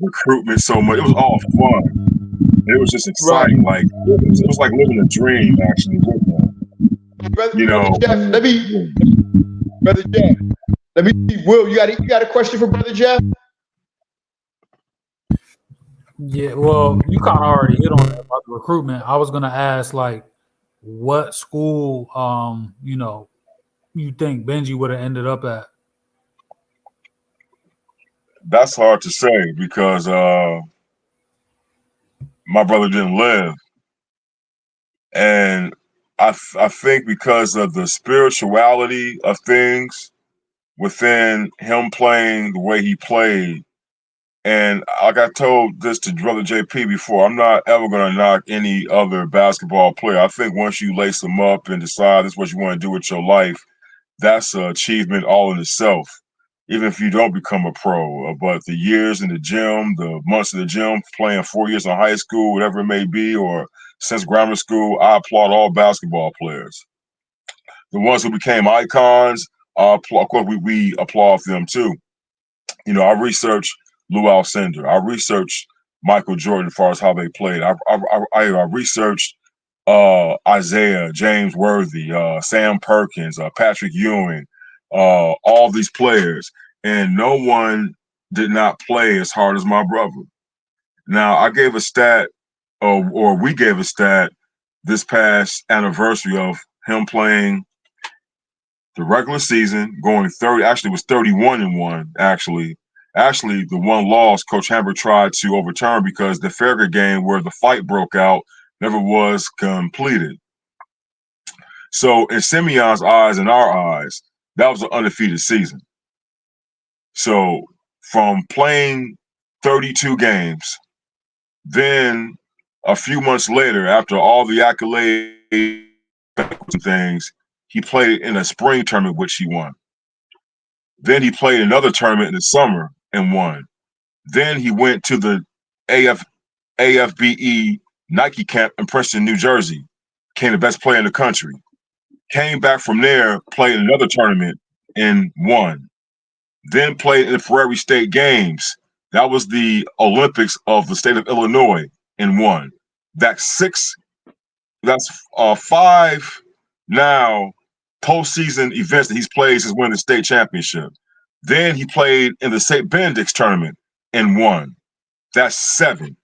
recruitment so much. It was all fun. It was just exciting. Right. Like it was like living a dream actually with him. Brother Jeff, let me see. Will, you got a question for Brother Jeff? Yeah, well, you kind of already hit on that about the recruitment. I was gonna ask, like, what school, you think Benji would have ended up at? That's hard to say because my brother didn't live, and I think because of the spirituality of things within him playing the way he played, And like I told this to Brother JP before, I'm not ever going to knock any other basketball player. I think once you lace them up and decide this is what you want to do with your life, that's an achievement all in itself, even if you don't become a pro. But the years in the gym, the months in the gym, playing 4 years in high school, whatever it may be, or since grammar school, I applaud all basketball players. The ones who became icons, of course, we applaud them too. You know, I researched Lou Alcindor. I researched Michael Jordan as far as how they played. I researched Isaiah, James Worthy, Sam Perkins, Patrick Ewing, all these players, and no one did not play as hard as my brother. Now, I gave a stat, or we gave a stat this past anniversary of him playing the regular season, going 30, actually it was 31-1, actually. Actually, the one loss Coach Hamburg tried to overturn because the Farragut game where the fight broke out never was completed. So in Simeon's eyes and our eyes, that was an undefeated season. So from playing 32 games, then a few months later, after all the accolades and things, he played in a spring tournament, which he won. Then he played another tournament in the summer and won. Then he went to the AFBE Nike camp in Princeton, New Jersey, became the best player in the country. Came back from there, played another tournament and won. Then played in the Ferrari State Games. That was the Olympics of the state of Illinois and won. That's five now postseason events that he's played since winning the state championship. Then he played in the St. Benedict's tournament and won. That's 7.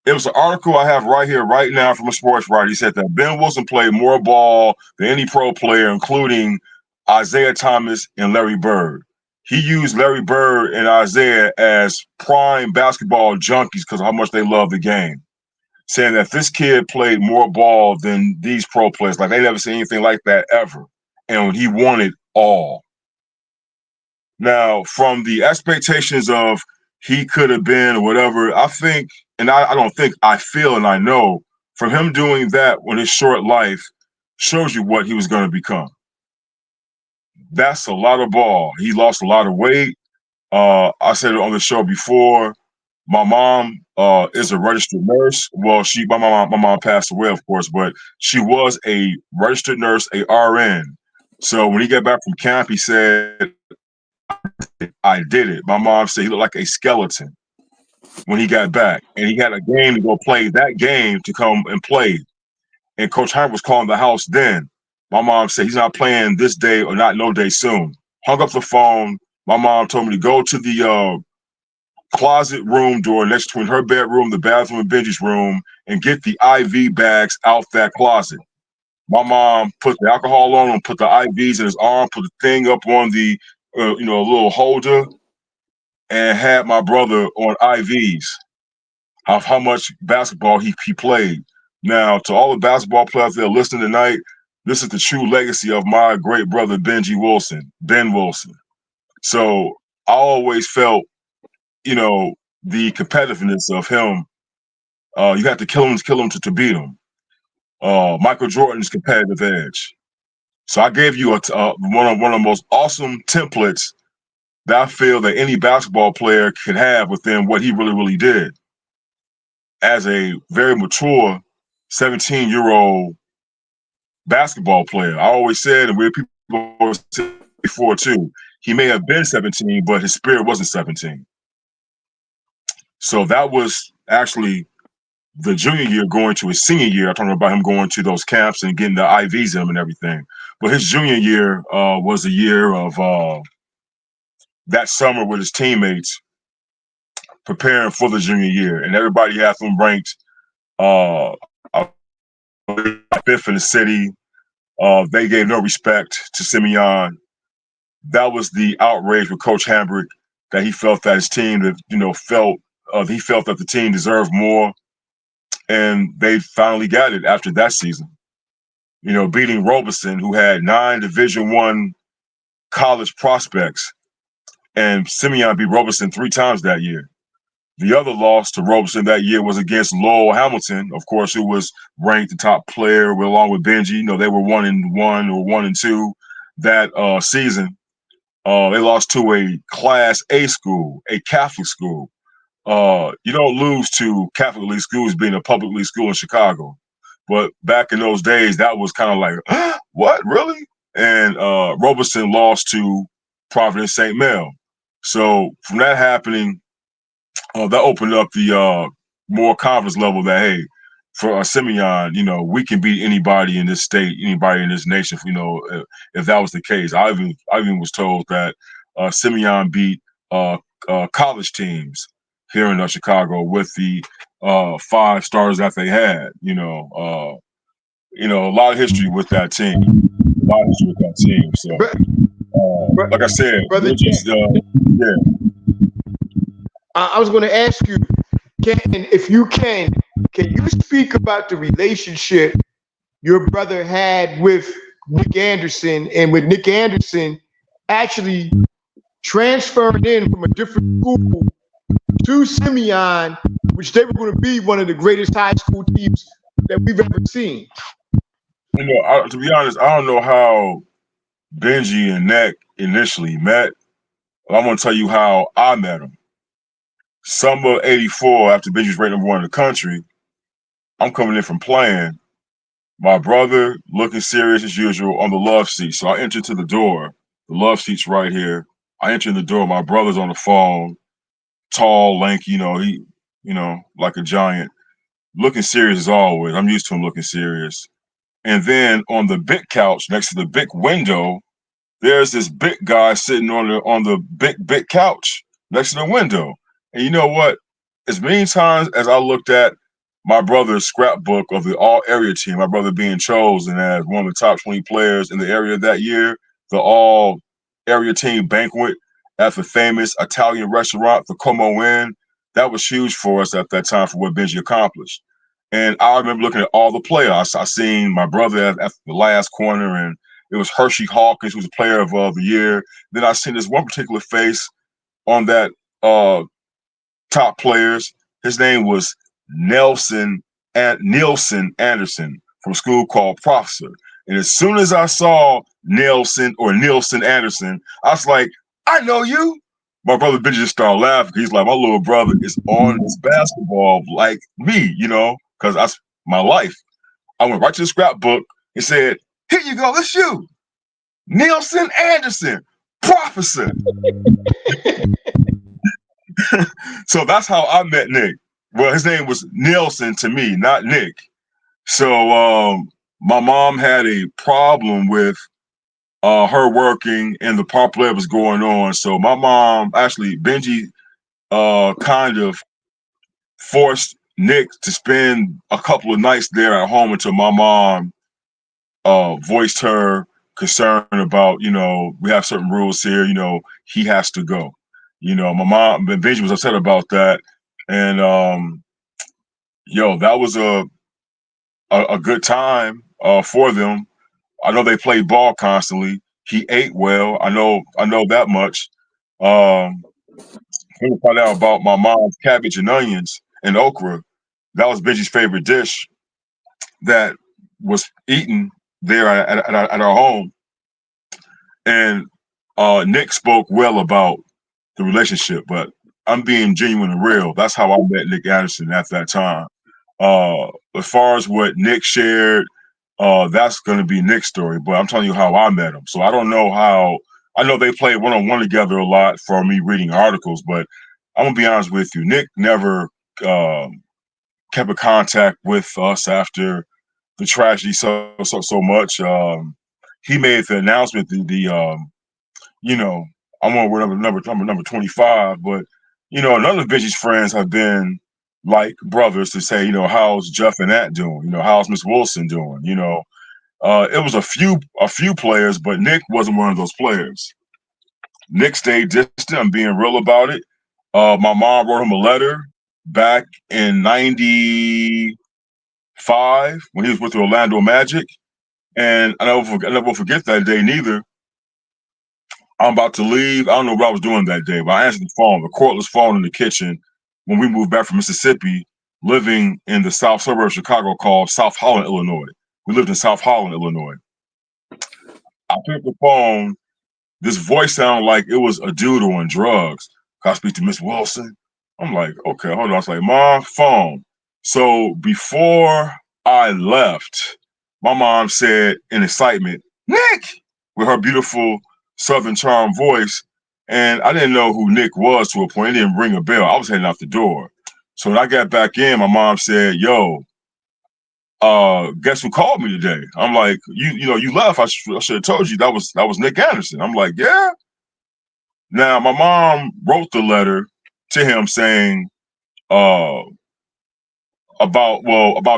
It was an article I have right here, right now from a sports writer. He said that Ben Wilson played more ball than any pro player, including Isaiah Thomas and Larry Bird. He used Larry Bird and Isaiah as prime basketball junkies because of how much they love the game, saying that this kid played more ball than these pro players. Like, they never seen anything like that ever. And he won it all. Now, from the expectations of he could have been or whatever, I think, and I don't think, I feel and I know, from him doing that in his short life shows you what he was going to become. That's a lot of ball. He lost a lot of weight. I said it on the show before. My mom is a registered nurse. Well, my mom passed away, of course, but she was a registered nurse, a RN. So when he got back from camp, he said, I did it. My mom said he looked like a skeleton when he got back. And he had a game to go play that game to come and play. And Coach Hunt was calling the house then. My mom said he's not playing this day or not no day soon. Hung up the phone. My mom told me to go to the closet room door next between her bedroom, the bathroom, and Benji's room, and get the IV bags out that closet. My mom put the alcohol on him, put the IVs in his arm, put the thing up on the a little holder, and had my brother on IVs of how much basketball he played. Now, to all the basketball players that are listening tonight, this is the true legacy of my great brother, Benji Wilson, Ben Wilson. So I always felt, the competitiveness of him. You have to kill him to beat him. Michael Jordan's competitive edge. So I gave you one of the most awesome templates that I feel that any basketball player could have within what he really, really did. As a very mature 17-year-old basketball player, I always said, and people always said before too, he may have been 17, but his spirit wasn't 17. So that was actually the junior year going to his senior year. I'm talking about him going to those camps and getting the IVs in him and everything. But his junior year was a year of that summer with his teammates preparing for the junior year. And everybody had them ranked 5th in the city. They gave no respect to Simeon. That was the outrage with Coach Hamburg, that he felt that his team, he felt that the team deserved more. And they finally got it after that season. Beating Robeson, who had 9 Division I college prospects, and Simeon beat Robeson 3 times that year. The other loss to Robeson that year was against Lowell Hamilton, of course, who was ranked the top player along with Benji. You know, they were 1-1 or 1-2 that season. They lost to a Class A school, a Catholic school. You don't lose to Catholic elite schools being a public elite school in Chicago. But back in those days, that was kind of like, what, really? And Robeson lost to Providence St. Mel. So from that happening, that opened up the more confidence level that, hey, for Simeon, you know, we can beat anybody in this state, anybody in this nation. You know, if that was the case, I even was told that Simeon beat college teams here in Chicago with the 5 stars that they had. You know, a lot of history with that team. A lot of history with that team. So, like I said, Brother just yeah. I was going to ask you, if you can you speak about the relationship your brother had with Nick Anderson, and with Nick Anderson actually transferring in from a different school to Simeon, which they were going to be one of the greatest high school teams that we've ever seen? You know, to be honest, I don't know how Benji and Nick initially met. I'm going to tell you how I met them. Summer of '84, after Benji was ranked #1 in the country, I'm coming in from playing. My brother looking serious as usual on the love seat. So I enter to the door. The love seat's right here. I enter in the door. My brother's on the phone, tall, lanky, like a giant, looking serious as always. I'm used to him looking serious. And then on the big couch next to the big window, there's this big guy sitting on the big couch next to the window. And you know what? As many times as I looked at my brother's scrapbook of the all area team, my brother being chosen as one of the top 20 players in the area that year, the all area team banquet at the famous Italian restaurant, the Como Inn, that was huge for us at that time for what Benji accomplished. And I remember looking at all the players. I seen my brother at the last corner, and it was Hershey Hawkins, who was a player of the year. Then I seen this one particular face on that top players. His name was Nielsen Anderson from a school called Professor. And as soon as I saw Nielsen Anderson, I was like, I know you. My brother Benji just started laughing. He's like, my little brother is on this basketball like me, because that's my life. I went right to the scrapbook and said, here you go, it's you. Nielsen Anderson, Professor. So that's how I met Nick. Well, his name was Nielsen to me, not Nick. So my mom had a problem with her working and the parlay was going on. So my mom, actually, Benji, kind of forced Nick to spend a couple of nights there at home until my mom voiced her concern about, we have certain rules here, he has to go. My mom, Benji was upset about that. And, that was a good time for them. I know they played ball constantly. He ate well. I know that much. When I find out about my mom's cabbage and onions and okra, that was Benji's favorite dish that was eaten there at our home. And Nick spoke well about the relationship, but I'm being genuine and real. That's how I met Nick Anderson at that time. As far as what Nick shared, that's going to be Nick's story, but I'm telling you how I met him. So I don't know how. I know they played one-on-one together a lot for me reading articles, but I'm going to be honest with you. Nick never kept in contact with us after the tragedy so much. He made the announcement, I'm on number 25, but none of Benji's friends have been like brothers to say, how's Jeff and Nat doing? How's Miss Wilson doing? It was a few players, but Nick wasn't one of those players. Nick stayed distant. I'm being real about it. My mom wrote him a letter back in '95 when he was with the Orlando Magic, and I never will forget that day neither. I'm about to leave. I don't know what I was doing that day, but I answered the phone, the cordless phone in the kitchen when we moved back from Mississippi, living in the south suburb of Chicago called South Holland, Illinois. We lived in South Holland, Illinois. I picked up the phone. This voice sounded like it was a dude on drugs. Can I speak to Miss Wilson? I'm like, okay, hold on. I was like, Mom, phone. So before I left, my mom said in excitement, Nick, with her beautiful Southern charm voice. And I didn't know who Nick was to a point. It didn't ring a bell. I was heading out the door. So when I got back in, my mom said, yo, guess who called me today? I'm like, you left. I should have told you that was Nick Anderson. I'm like, yeah. Now my mom wrote the letter to him saying, about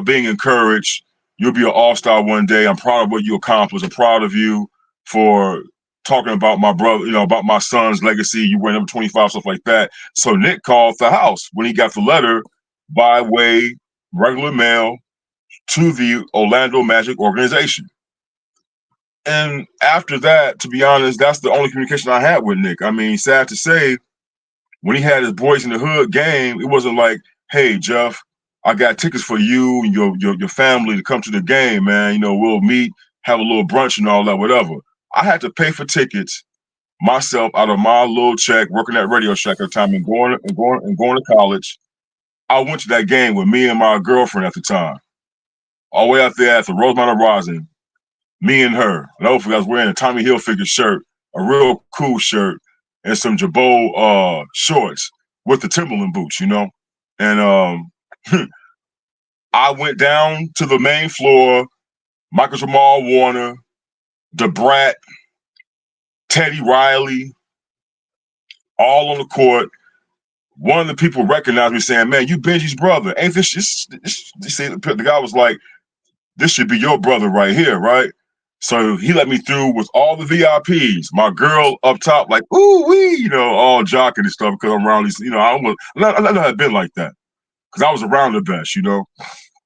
being encouraged. You'll be an all-star one day. I'm proud of what you accomplished. I'm proud of you for talking about my brother, about my son's legacy. You went number 25, stuff like that. So Nick called the house when he got the letter by way regular mail to the Orlando Magic organization. And after that, to be honest, that's the only communication I had with Nick. I mean, sad to say, when he had his Boys in the Hood game, it wasn't like, hey, Jeff, I got tickets for you and your family to come to the game, man. We'll meet, have a little brunch and all that, whatever. I had to pay for tickets myself out of my little check, working at Radio Shack at the time and going to college. I went to that game with me and my girlfriend at the time. All the way out there at the Rosemont Rising, me and her. And hopefully I was wearing a Tommy Hilfiger shirt, a real cool shirt, and some Jabot shorts with the Timberland boots, And I went down to the main floor, Michael Jamal Warner, Da Brat, Teddy Riley, all on the court. One of the people recognized me saying, man, you Benji's brother. Ain't this the guy was like, this should be your brother right here, right? So he let me through with all the VIPs. My girl up top, like, ooh wee, all jocking and stuff because I'm around these, I never had been like that because I was around the best,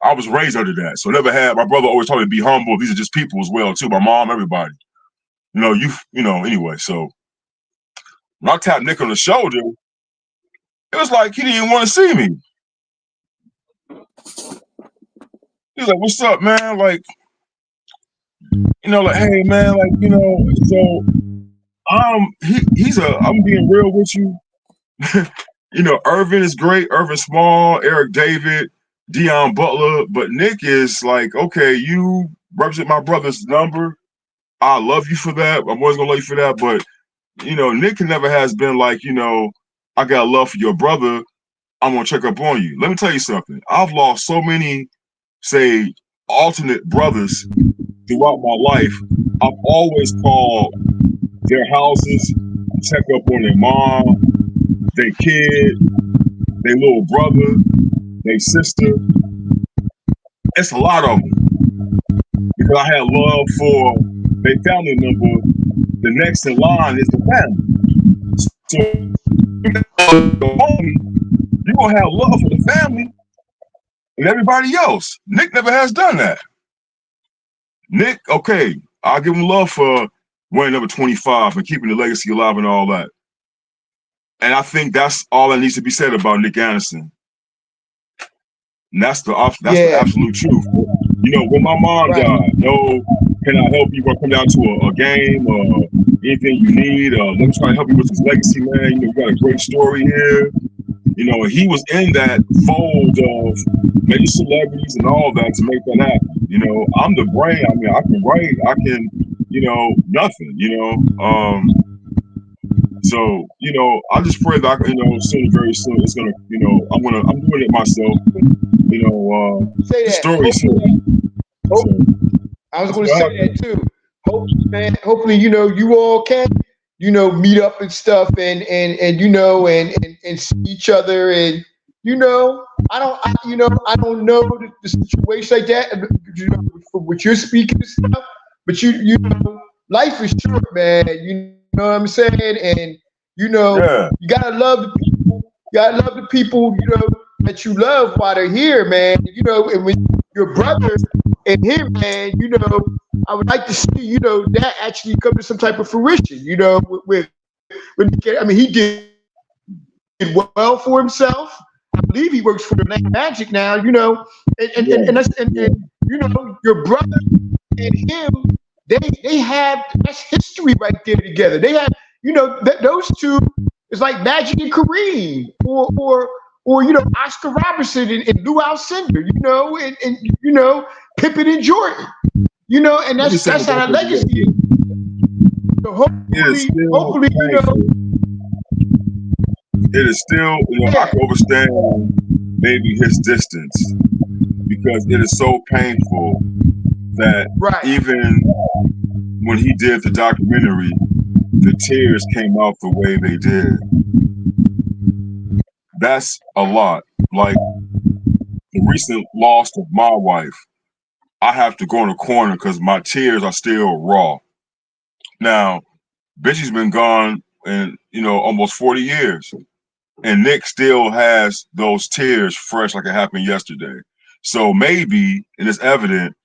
I was raised under that. So never had, my brother always told me to be humble. These are just people as well, too. My mom, everybody. Anyway, so when I tapped Nick on the shoulder, it was like he didn't even want to see me. He was like, what's up, man? Like, hey, man, so I'm being real with you. Irvin is great. Irvin Small, Eric David, Deion Butler. But Nick is like, okay, you represent my brother's number. I love you for that. I'm always going to love you for that. But, Nick never has been like, I got love for your brother. I'm going to check up on you. Let me tell you something. I've lost so many, say, alternate brothers throughout my life. I've always called their houses, check up on their mom, their kid, their little brother, their sister. It's a lot of them because I had love for their family member. The next in line is the family. So you're going to have love for the family and everybody else. Nick never has done that. Nick, okay, I'll give him love for wearing number 25 and keeping the legacy alive and all that. And I think that's all that needs to be said about Nick Anderson. And that's the absolute truth. When my mom died, can I help you? Want to come down to a game or anything you need? Let me try to help you with his legacy, man. You got a great story here. He was in that fold of major celebrities and all that to make that happen. I'm the brain. I mean, I can write. I can, nothing. So, I just pray that soon, very soon, it's gonna, I'm doing it myself. Say the that. story's here. I was going to say that too. Hopefully, you all can, meet up and stuff, and see each other, and I don't know the situation like that, for what you're speaking and stuff, but life is short, man. You know what I'm saying? And you gotta love the people. You gotta love the people, that you love while they're here, man. And when your brother and him, man, I would like to see, that actually come to some type of fruition, I mean, he did well for himself. I believe he works for the Magic now, and your brother and him, they have that's history right there together. They have, those two is like Magic and Kareem, or Oscar Robertson and Lou Alcindor, and Pippen and Jordan, and that's how that legacy is. So hopefully, it is still, I can understand maybe his distance because it is so painful that right. even when he did the documentary, the tears came out the way they did. That's a lot. Like the recent loss of my wife, I have to go in the corner because my tears are still raw. Now, Benji's been gone in, almost 40 years. And Nick still has those tears fresh like it happened yesterday. So maybe, and it's evident,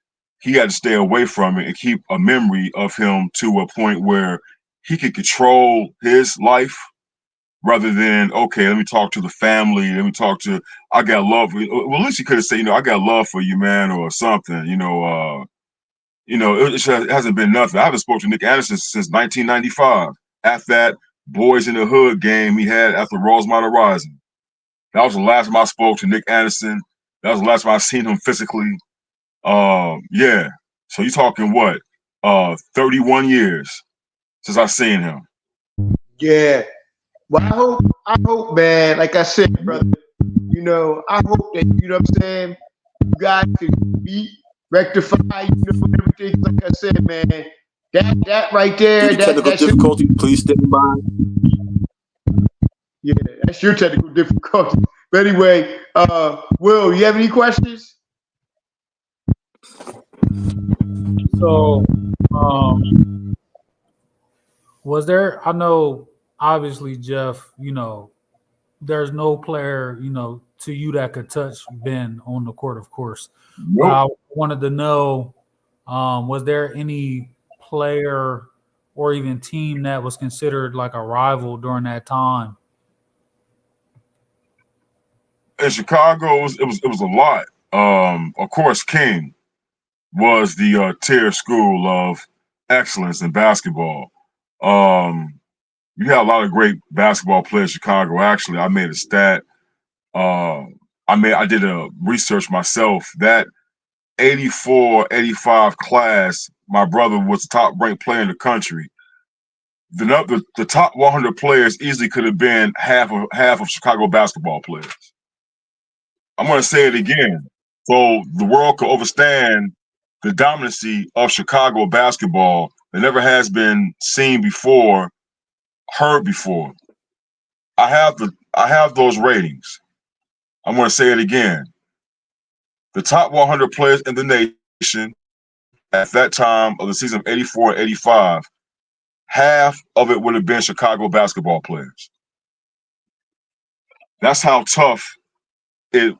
he had to stay away from it and keep a memory of him to a point where he could control his life rather than, okay, let me talk to the family. Let me talk to, I got love for you. Well, at least he could have said, I got love for you, man, or something, it hasn't been nothing. I haven't spoken to Nick Anderson since 1995. At that Boys in the Hood game he had at the Rosemont Horizon. That was the last time I spoke to Nick Anderson. That was the last time I seen him physically. Yeah. So you're talking what? 31 years since I seen him. Yeah. Well, I hope, man, like I said, brother, I hope that, what I'm saying, you guys can be rectified, everything. Like I said, man, that right there, technical difficulty, please stand by. Yeah, that's your technical difficulty. But anyway, Will, you have any questions? So, was there? I know, obviously, Jeff. There's no player, to you that could touch Ben on the court, of course. Nope. But I wanted to know, was there any player or even team that was considered like a rival during that time? In Chicago, it was a lot. Of course, King was the tier school of excellence in basketball. You had a lot of great basketball players in Chicago. Actually, I made a stat. I did a research myself. That 84, 85 class, my brother was the top ranked player in the country. The top 100 players easily could have been half of Chicago basketball players. I'm going to say it again, so the world could understand the dominancy of Chicago basketball that never has been seen before, heard before. I have those ratings. I'm going to say it again. The top 100 players in the nation at that time of the season of 84, 85, half of it would have been Chicago basketball players. That's how tough it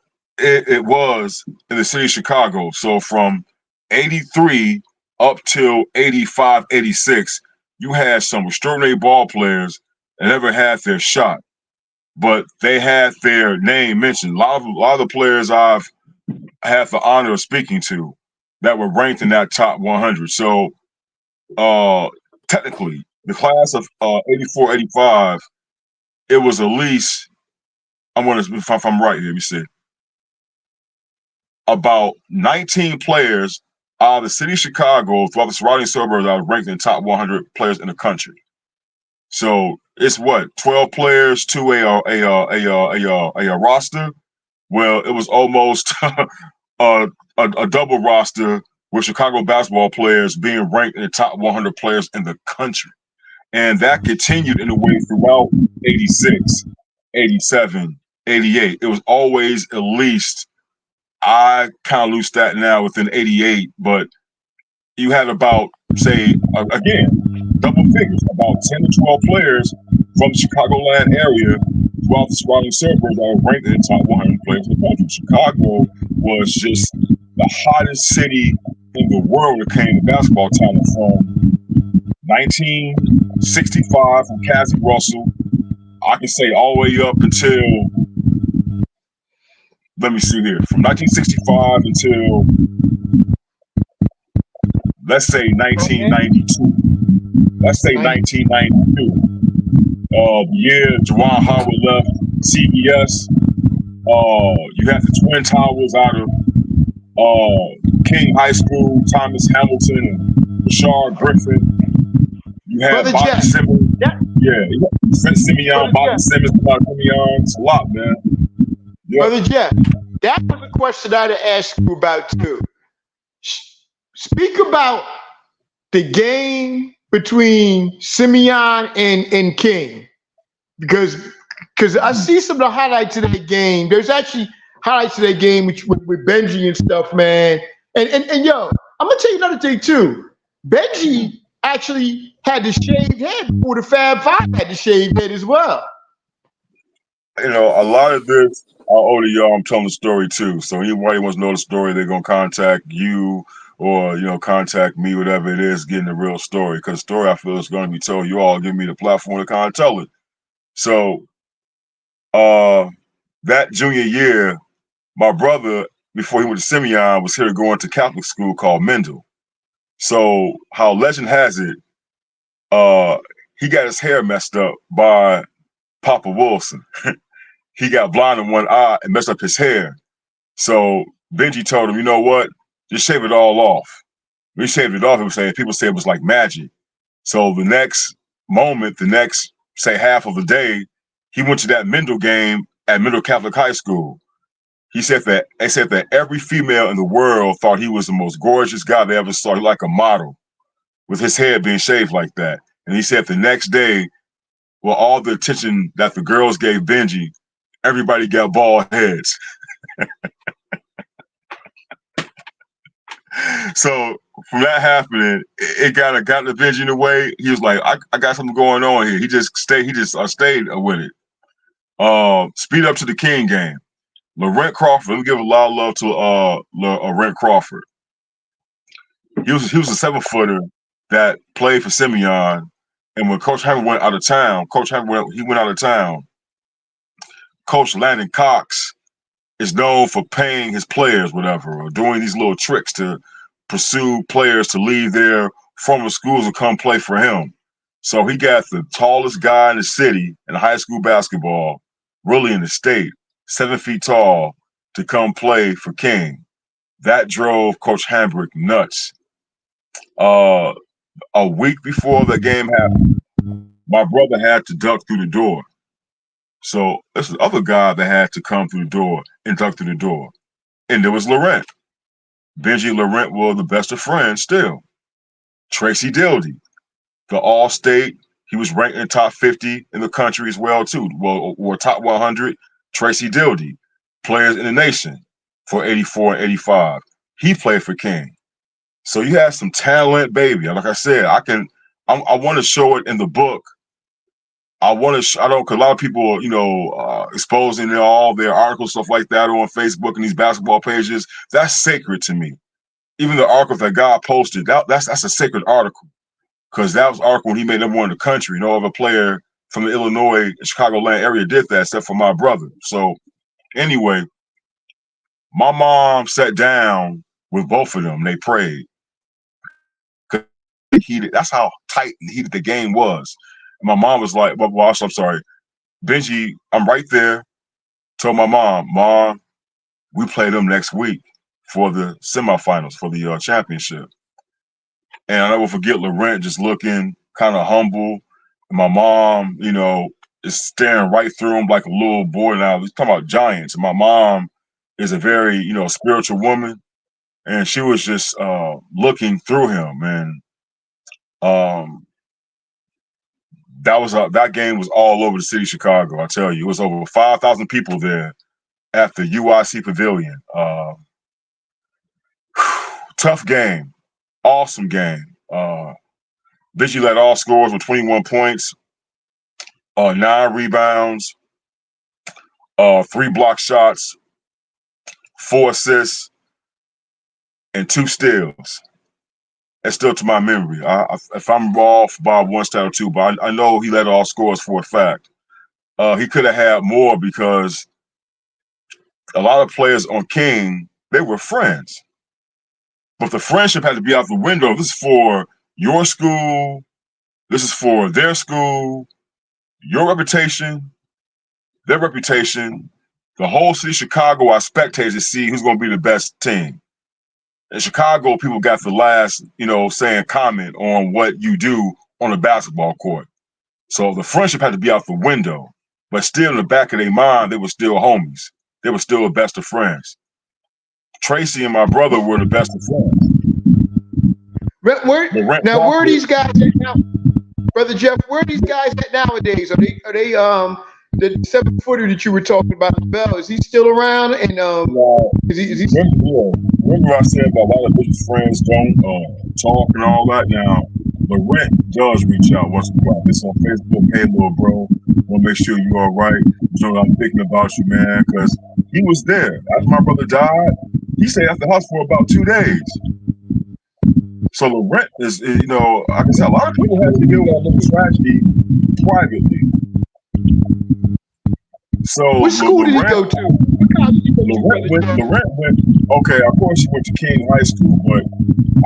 was in the city of Chicago. So from 83 up till 85, 86, you had some extraordinary ball players that never had their shot, but they had their name mentioned. A lot of the players I've had the honor of speaking to that were ranked in that top 100. So technically, the class of 84, 85, it was at least, if I'm right here, let me see, about 19 players out of the city of Chicago throughout the surrounding suburbs that were ranked in the top 100 players in the country. So it's what, 12 players to a roster? Well, it was almost a double roster with Chicago basketball players being ranked in the top 100 players in the country. And that continued in a way throughout 86, 87, 88. It was always at least, I kind of lose that now within 88, but you had about, say, again, double figures, about 10 to 12 players from the Chicagoland area throughout the surrounding suburbs that were ranked in the top 100 players in the country. Chicago was just the hottest city in the world that came to basketball talent from 1965 from Cassie Russell. I can say all the way up until, let me see here, from 1965 until, let's say 1992. Let's say 1992. The year Juwan Howard left CBS. You had the Twin Towers out of King High School, Thomas Hamilton and Rashard Griffin. You had Brother Bobby Jeff. Simmons. Yeah. Simeon, Bobby Simmons, Simeon. It's a lot, man. Yep. Brother Jeff, that was a question I'd ask you about too. Speak about the game between Simeon and King, because I see some of the highlights of that game. There's actually highlights of that game with Benji and stuff, man. And yo, I'm gonna tell you another thing too. Benji actually had the shaved head before the Fab Five had the shaved head as well. You know, a lot of this, I owe to y'all. I'm telling the story too. So anybody wants to know the story, they're gonna contact you or contact me, whatever it is, getting the real story. Because the story I feel is going to be told. You all give me the platform to kind of tell it. So, that junior year, my brother, before he went to Simeon, was here going to Catholic school called Mendel. So how legend has it, he got his hair messed up by Papa Wilson. He got blind in one eye and messed up his hair. So Benji told him, you know what? Just shave it all off. When he shaved it off, people say it was like magic. So the next moment, the next, say, half of the day, he went to that Mendel game at Mendel Catholic High School. They said that every female in the world thought he was the most gorgeous guy they ever saw, like a model, with his head being shaved like that. And he said the next day, well, all the attention that the girls gave Benji, everybody got bald heads. So from that happening, it got to Benji in a way. He was like, I got something going on here. He just stayed with it. Speed up to the King game. Laurent Crawford, let me give a lot of love to Laurent Crawford. He was a 7-footer that played for Simeon, and when Coach Hammer went out of town, Coach Landon Cox is known for paying his players, whatever, or doing these little tricks to pursue players to leave their former schools and come play for him. So he got the tallest guy in the city in high school basketball, really in the state, 7 feet tall, to come play for King. That drove Coach Hambrick nuts. A week before the game happened, my brother had to duck through the door. So this is the other guy that had to come through the door and duck through the door. And there was Laurent. Benji and Laurent were the best of friends still. Tracy Dildy, the All-State. He was ranked in the top 50 in the country as well, too. Well, or top 100. Tracy Dildy, players in the nation for 84 and 85. He played for King. So you have some talent, baby. Like I said, I want to show it in the book. I don't, because a lot of people, exposing all their articles, stuff like that on Facebook and these basketball pages. That's sacred to me. Even the article that God posted, that's a sacred article, because that was an article when he made number one in the country. No other player from the Illinois, Chicagoland area did that except for my brother. So anyway, my mom sat down with both of them. They prayed. That's how tight and heated the game was. And my mom was like, well, I'm sorry, Benji, I'm right there. Told my Mom, we play them next week for the semifinals, for the championship. And I never forget Laurent just looking kind of humble. And my mom, is staring right through him like a little boy. Now, he's talking about giants. And my mom is a very, spiritual woman. And she was just looking through him. And that game was all over the city of Chicago. I tell you, it was over 5,000 people there at the UIC Pavilion. Tough game, awesome game. Benji led all scorers with 21 points, 9 rebounds, 3 block shots, 4 assists. and 2 steals. That's still to my memory. If I'm off by 1 stat or 2, but I know he led all scores for a fact. He could have had more because a lot of players on King, they were friends. But the friendship had to be out the window. This is for your school. This is for their school, your reputation, their reputation. The whole city of Chicago are spectators to see who's going to be the best team. In Chicago, people got the last, saying comment on what you do on a basketball court. So the friendship had to be out the window. But still in the back of their mind, they were still homies. They were still the best of friends. Tracy and my brother were the best of friends. Where are these guys at now? Brother Jeff, where are these guys at nowadays? Are they the 7-footer that you were talking about, Bell? Is he still around? And is he? Remember I said that a lot of business friends don't talk and all that. Now, Laurent does reach out once in a while. It's on Facebook. Hey, little bro, want to make sure you're all right. You know, I'm thinking about you, man, because he was there. After my brother died, he stayed at the house for about 2 days. So Laurent is, like I said, a lot of people have to deal with that little tragedy privately. So what school did he go to? What college did he go to? Laurent went, okay, of course he went to King High School, but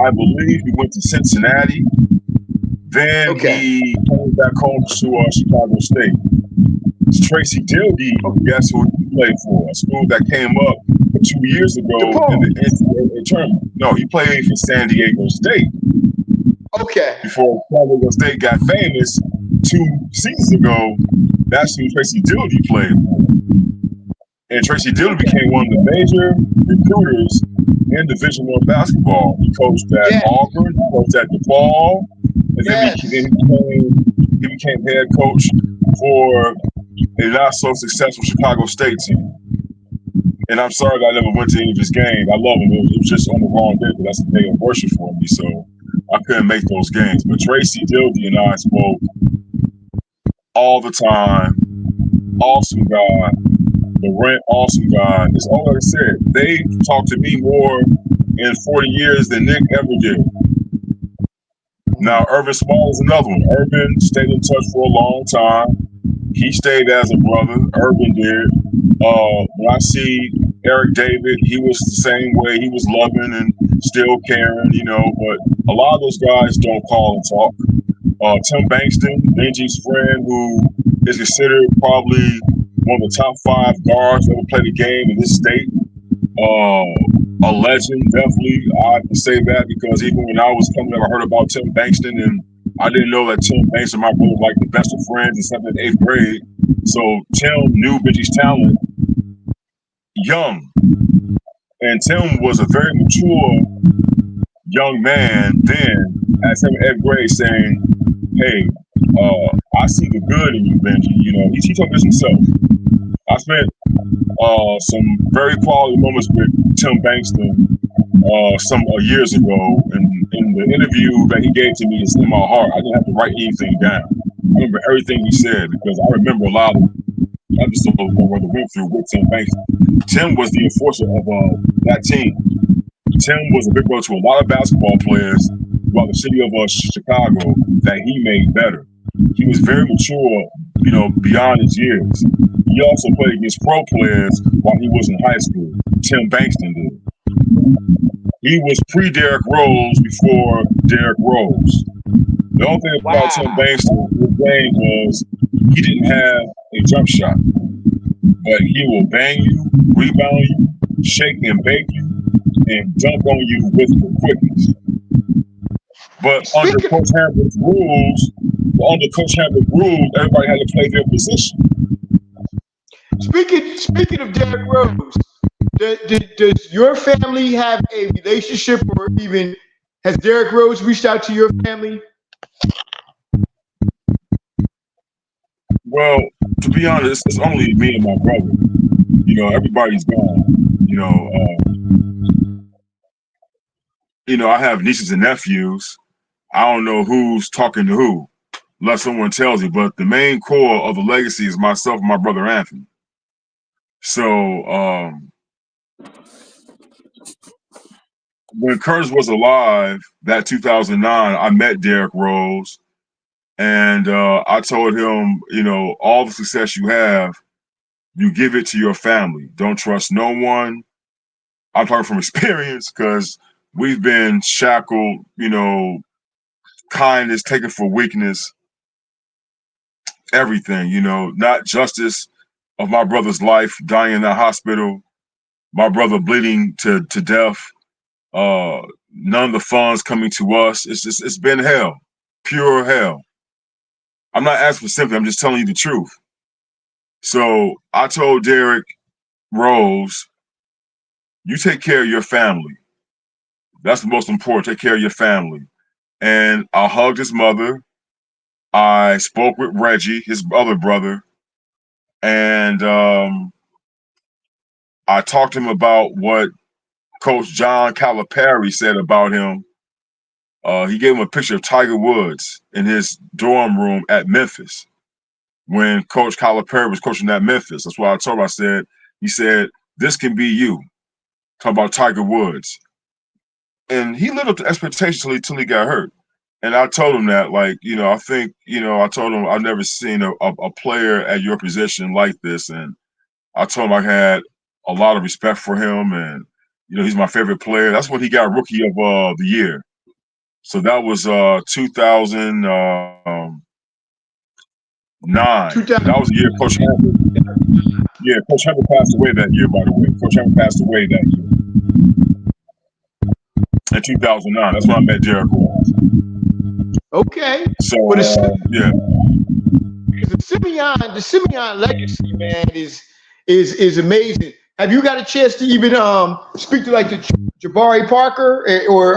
I believe he went to Cincinnati. Then he came back home to Chicago State. Tracy Dildy, guess who he played for? A school that came up 2 years ago in the NCAA tournament. No, he played for San Diego State. Okay. Before San Diego State got famous 2 seasons ago, that's who Tracy Dildy played for. And Tracy Dildy became one of the major recruiters in Division I basketball. He coached at Auburn, he coached at DePaul, and then he became head coach for a not so successful Chicago State team. And I'm sorry that I never went to any of his games. I love him. It was just on the wrong day, but that's a day of worship for me. So I couldn't make those games. But Tracy Dildy and I spoke all the time. Awesome guy. Laurent, awesome guy. It's all like I said. They talked to me more in 40 years than Nick ever did. Now, Irvin Small is another one. Irvin stayed in touch for a long time. He stayed as a brother. Irvin did. When I see Eric David, he was the same way. He was loving and still caring, but a lot of those guys don't call and talk. Tim Bankston, Benji's friend, who is considered probably one of the top 5 guards that ever played the game in this state. A legend, definitely. I can say that because even when I was coming up, I heard about Tim Bankston, and I didn't know that Tim Bankston and my brother were like the best of friends in 7th and 8th grade. So Tim knew Benji's talent young. And Tim was a very mature young man then at 7th and 8th grade saying, hey, I see the good in you, Benji. He told this himself. I spent some very quality moments with Tim Bankston some years ago, and in the interview that he gave to me, it's in my heart. I didn't have to write anything down. I remember everything he said because I remember a lot of episodes my brother went through with Tim Bankston. Tim was the enforcer of that team. Tim was a big brother to a lot of basketball players throughout the city of Chicago that he made better. He was very mature, beyond his years. He also played against pro players while he was in high school. Tim Bankston did. He was pre-Derrick Rose before Derrick Rose. The only thing about Tim Bankston, his game was he didn't have a jump shot. But he will bang you, rebound you, shake and bake you, and dunk on you with the quickness. But under Coach Hambrick's rules, everybody had to play their position. Speaking of Derrick Rose, does your family have a relationship, or even has Derrick Rose reached out to your family? Well, to be honest, it's only me and my brother. Everybody's gone. I have nieces and nephews. I don't know who's talking to who, unless someone tells me. But the main core of the legacy is myself and my brother Anthony. So, when Curtis was alive, that 2009, I met Derrick Rose, and I told him, all the success you have, you give it to your family. Don't trust no one. I'm talking from experience because we've been shackled, kindness taken for weakness, everything, not justice of my brother's life dying in that hospital, my brother bleeding to death, none of the funds coming to us. It's been hell, pure hell. I'm not asking for sympathy, I'm just telling you the truth. So I told Derrick Rose, you take care of your family. That's the most important. Take care of your family. And I hugged his mother. I spoke with Reggie, his other brother, and I talked to him about what Coach John Calipari said about him. He gave him a picture of Tiger Woods in his dorm room at Memphis when Coach Calipari was coaching at Memphis. That's why I told him, he said, this can be you. Talk about Tiger Woods. And he lived up to expectations till he got hurt. And I told him that, I told him I've never seen a player at your position like this. And I told him I had a lot of respect for him. And, he's my favorite player. That's when he got Rookie of the Year. So that was 2009. That was the year Coach Hammer. Yeah, Coach Hammer passed away that year, by the way. Coach Hammer passed away that year. In 2009. That's when I met Derrick Rose. Okay. So, yeah. The Simeon legacy, man, is amazing. Have you got a chance to even speak to like the Jabari Parker or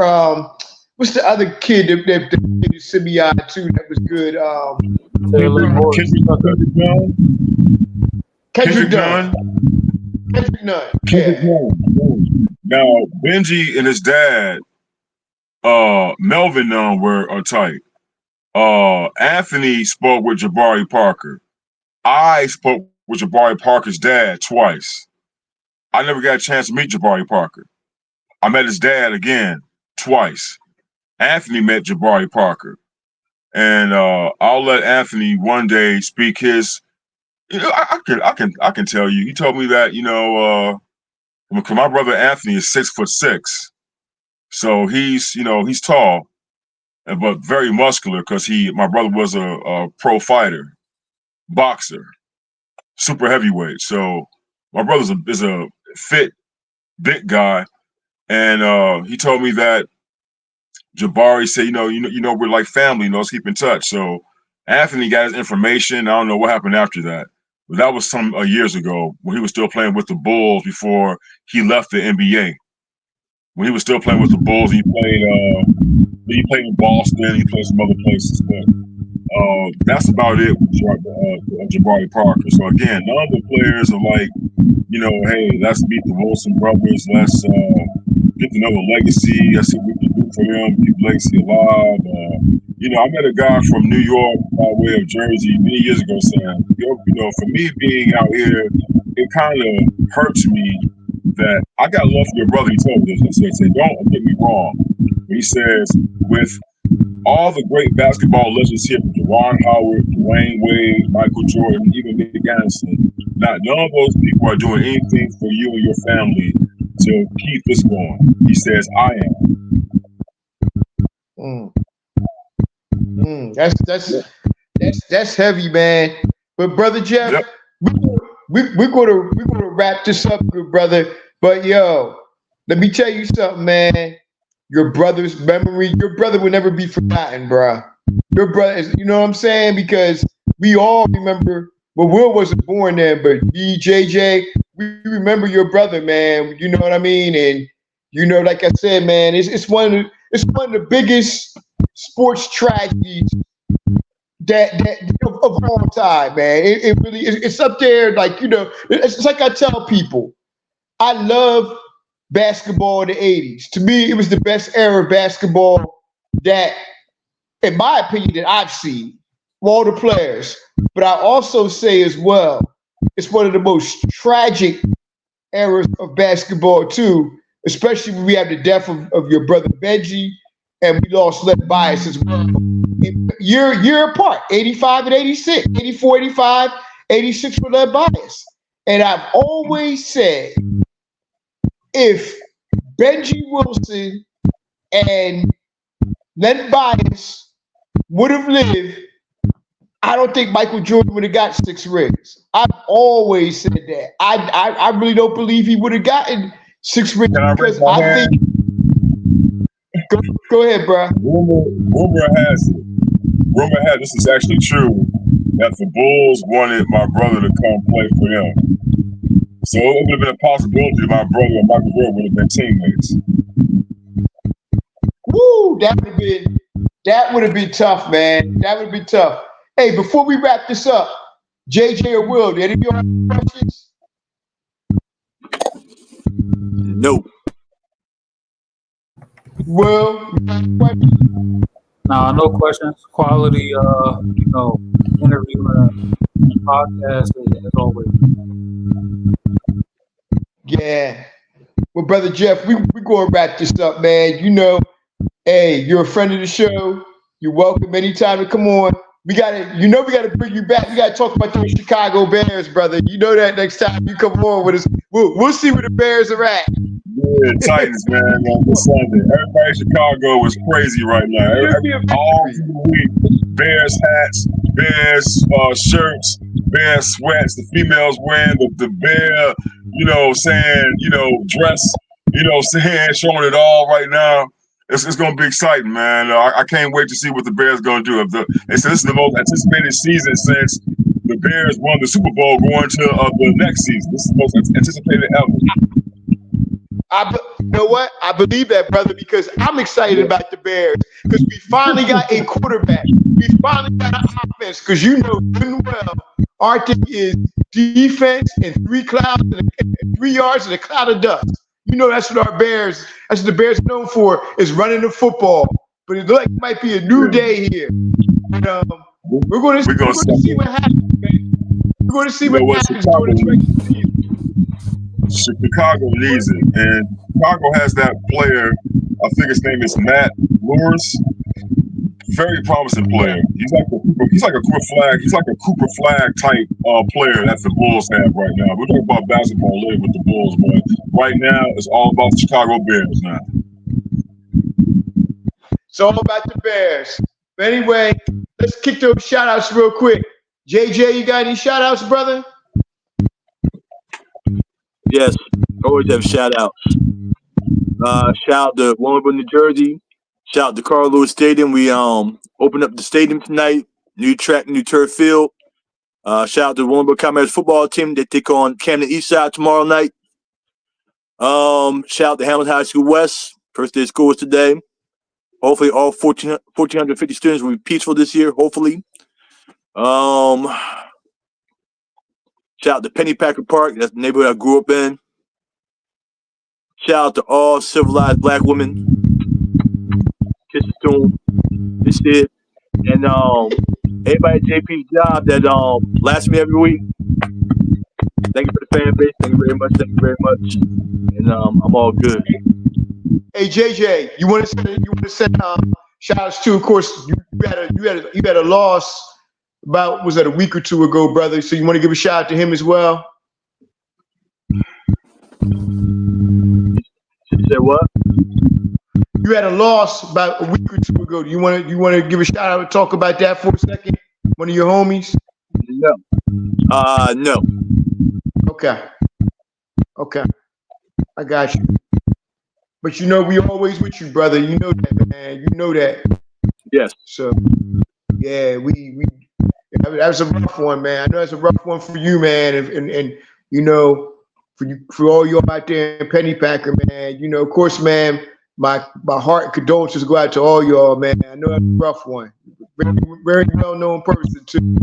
what's the other kid that played Simeon too that was good? Kendrick Nunn. Kendrick Nunn. Now, Benji and his dad, Melvin Nunn, are tight. Anthony spoke with Jabari Parker. I spoke with Jabari Parker's dad twice. I never got a chance to meet Jabari Parker. I met his dad again twice. Anthony met Jabari Parker. And I'll let Anthony one day speak his. I can tell you. He told me that because my brother Anthony is 6'6", so he's tall, but very muscular. Because my brother was a pro fighter, boxer, super heavyweight. So my brother is a fit, big guy, and he told me that Jabari said, we're like family, let's keep in touch. So Anthony got his information. I don't know what happened after that. But that was some years ago when he was still playing with the Bulls before he left the NBA. When he was still playing with the Bulls, he played in Boston, he played some other places. But that's about it with Jabari Parker. So again, none of the players are like, hey, let's meet the Wilson brothers. Let's get to know the legacy. Let's see what we can do for them, keep legacy alive. I met a guy from New York by way of Jersey many years ago saying, for me being out here, it kind of hurts me that I got love for your brother. He told me this. He said, don't get me wrong. He says, with all the great basketball legends here, Juwan Howard, Dwayne Wade, Michael Jordan, even Nick Anderson, none of those people are doing anything for you and your family to keep this going. He says, I am. That's heavy, man. But brother Jeff, yep. we're gonna wrap this up, good brother. But yo, let me tell you something, man. Your brother's memory, your brother will never be forgotten, bro. Your brother is, you know what I'm saying? Because we all remember. Well, Will wasn't born then, but JJ, we remember your brother, man. You know what I mean? And like I said, man, it's one of the biggest sports tragedies that of all time, man. It really is. It's up there, like it's like I tell people, I love basketball in the 80s. To me, it was the best era of basketball that, in my opinion, that I've seen. All the players. But I also say as well, it's one of the most tragic eras of basketball too, especially when we have the death of your brother Benji, and we lost Led Bias as well. Year apart, 85 and 86, 84, 85, 86 for Led Bias. And I've always said, if Benji Wilson and Led Bias would have lived, I don't think Michael Jordan would have got 6 rings. I've always said that. I really don't believe he would have gotten 6 rings because I think. Go ahead, bro. Rumor has this is actually true, that the Bulls wanted my brother to come play for them. So it would have been a possibility that my brother and Michael Jordan would have been teammates. Woo! That would have been tough, man. That would have been tough. Hey, before we wrap this up, JJ or Will, do any of you have questions? No. Will, No, no questions. Quality, interview and podcast as always. Yeah. Well, Brother Jeff, we going to wrap this up, man. Hey, you're a friend of the show. You're welcome anytime to come on. We gotta bring you back. We gotta talk about those Chicago Bears, brother. You know that next time you come on with us, we'll see where the Bears are at. Yeah, Titans, man, on this Sunday. Everybody in Chicago is crazy right now. All through the week, Bears hats, Bears shirts, Bears sweats. The females wearing the bear, dress, showing it all right now. It's going to be exciting, man. I can't wait to see what the Bears going to do. They said this is the most anticipated season since the Bears won the Super Bowl going to the next season. This is the most anticipated ever. You know what? I believe that, brother, because I'm excited about the Bears because we finally got a quarterback. We finally got an offense because good and well, our thing is defense and 3 yards and a cloud of dust. That's what the Bears are known for, is running the football. But it looks like it might be a new day here. We're going to see what happens, man. We're going to see what happens during this regular season. Chicago needs it, and Chicago has that player. I think his name is Matt Lewis. Very promising player. He's like a Cooper Flag type player that the Bulls have right now. We're talking about basketball later with the Bulls, but right now it's all about the Chicago Bears now. It's all about the Bears. But anyway, let's kick those shout outs real quick. JJ, you got any shout outs, brother? Yes, always have shout outs. Shout out to Wilmington, New Jersey. Shout out to Carl Lewis Stadium. We opened up the stadium tonight. New track, new turf field. Shout out to the Wilmington Commerce football team. They take on Camden Eastside tomorrow night. Shout out to Hamilton High School West. First day of school is today. Hopefully all 1,450 students will be peaceful this year, hopefully. Shout out to Pennypacker Park. That's the neighborhood I grew up in. Shout out to all civilized black women. Kisses to them. This shit. And everybody at JP's job that lasts me every week. Thank you for the fan base. Thank you very much. Thank you very much. And I'm all good. Hey JJ, you want to send shout outs to, of course, you had a loss about, was that a week or two ago, brother? So you want to give a shout out to him as well? You said what? You had a loss about a week or two ago. Do you want to give a shout out and talk about that for a second? One of your homies? No. No. Okay. I got you. But we always with you, brother. You know that, man. You know that. Yes. So yeah, that was a rough one, man. I know it's a rough one for you, man, and for all y'all out there in Pennypacker, man. Of course, man, my heart and condolences go out to all y'all, man. I know that's a rough one. Very, very well-known person too,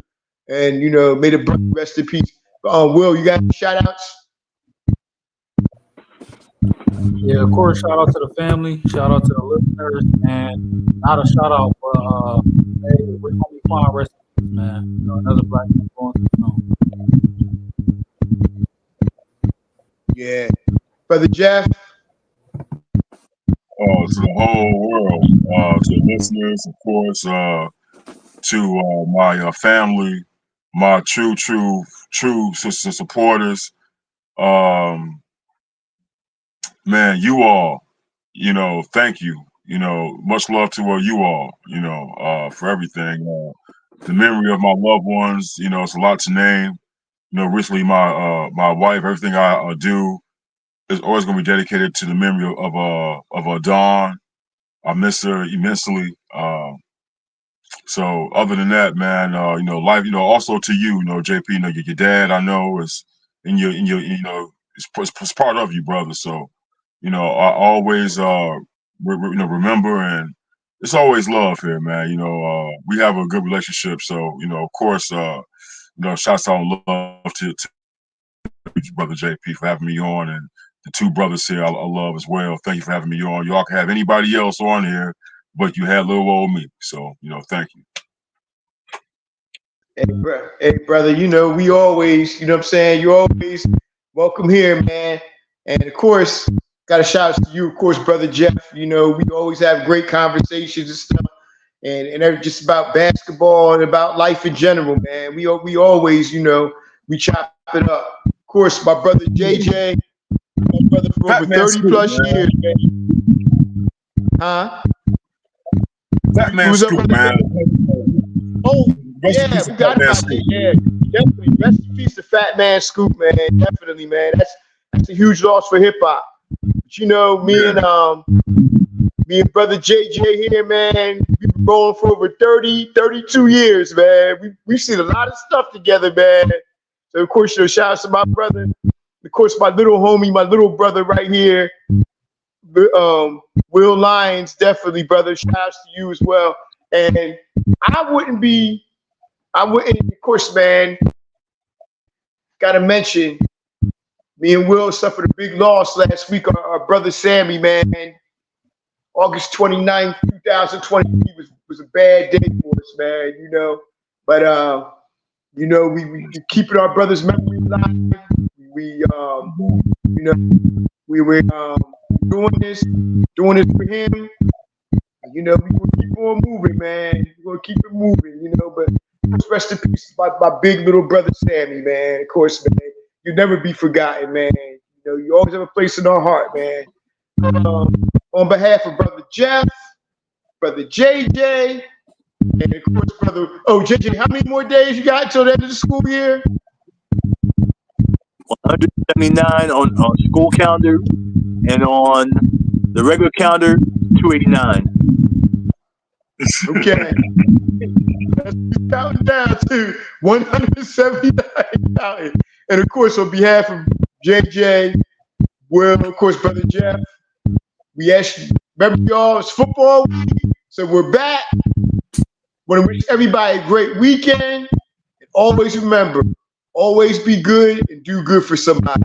and may the brother rest in peace. Will, you got any shout outs? Yeah, of course, shout out to the family, shout out to the listeners, and not a shout out, but hey, we're gonna be fine, rest in peace, man. Another black man going through. Yeah, brother Jeff. to the whole world, to the listeners, of course, to my family, my true supporters. Man, you all, thank you. Much love to you all, for everything. The memory of my loved ones, it's a lot to name. Recently my wife, everything I do is always going to be dedicated to the memory of Dawn. I miss her immensely. So other than that, man, life, also to you, JP, your dad, I know is in your, it's part of you, brother. So, I always, remember, and it's always love here, man. We have a good relationship. So, of course, shouts out and love to brother JP for having me on, and the two brothers here I love as well. Thank you for having me on. Y'all can have anybody else on here, but you had little old me. So, thank you. Hey, brother, we always, what I'm saying, you're always welcome here, man. And of course, got a shout out to you, of course, brother Jeff. We always have great conversations and stuff, and just about basketball and about life in general, man. We always, we chop it up. Of course, my brother JJ, my brother for over 30 plus years, man. Huh? Fat man Scoop, man. Oh, yeah, we got about it. Yeah, definitely. Rest in peace to Fat Man Scoop, man. Definitely, man. That's a huge loss for hip hop. But me and brother JJ here, man, we've been rolling for over 30, 32 years, man. We've seen a lot of stuff together, man. So of course, shout out to my brother. Of course, my little homie, my little brother right here, Will Lyons, definitely, brother. Shout out to you as well. And I wouldn't, of course, man, gotta mention, me and Will suffered a big loss last week. Our brother Sammy, man, August 29th, 2020 was a bad day for us, man, But, we keeping our brother's memory alive. We were doing this for him. We're gonna keep on moving, man. We're gonna keep it moving, but rest in peace, my big little brother Sammy, man. Of course, man. You'll never be forgotten, man. You always have a place in our heart, man. On behalf of brother Jeff, brother JJ, and of course, brother, JJ, how many more days you got till the end of the school year? 179 on school calendar, and on the regular calendar, 289. Okay. That's counting down to 179 counting. And of course, on behalf of JJ, Will, of course, brother Jeff, we actually remember y'all, it's football week, so we're back. Want to wish everybody a great weekend. And always remember, always be good and do good for somebody.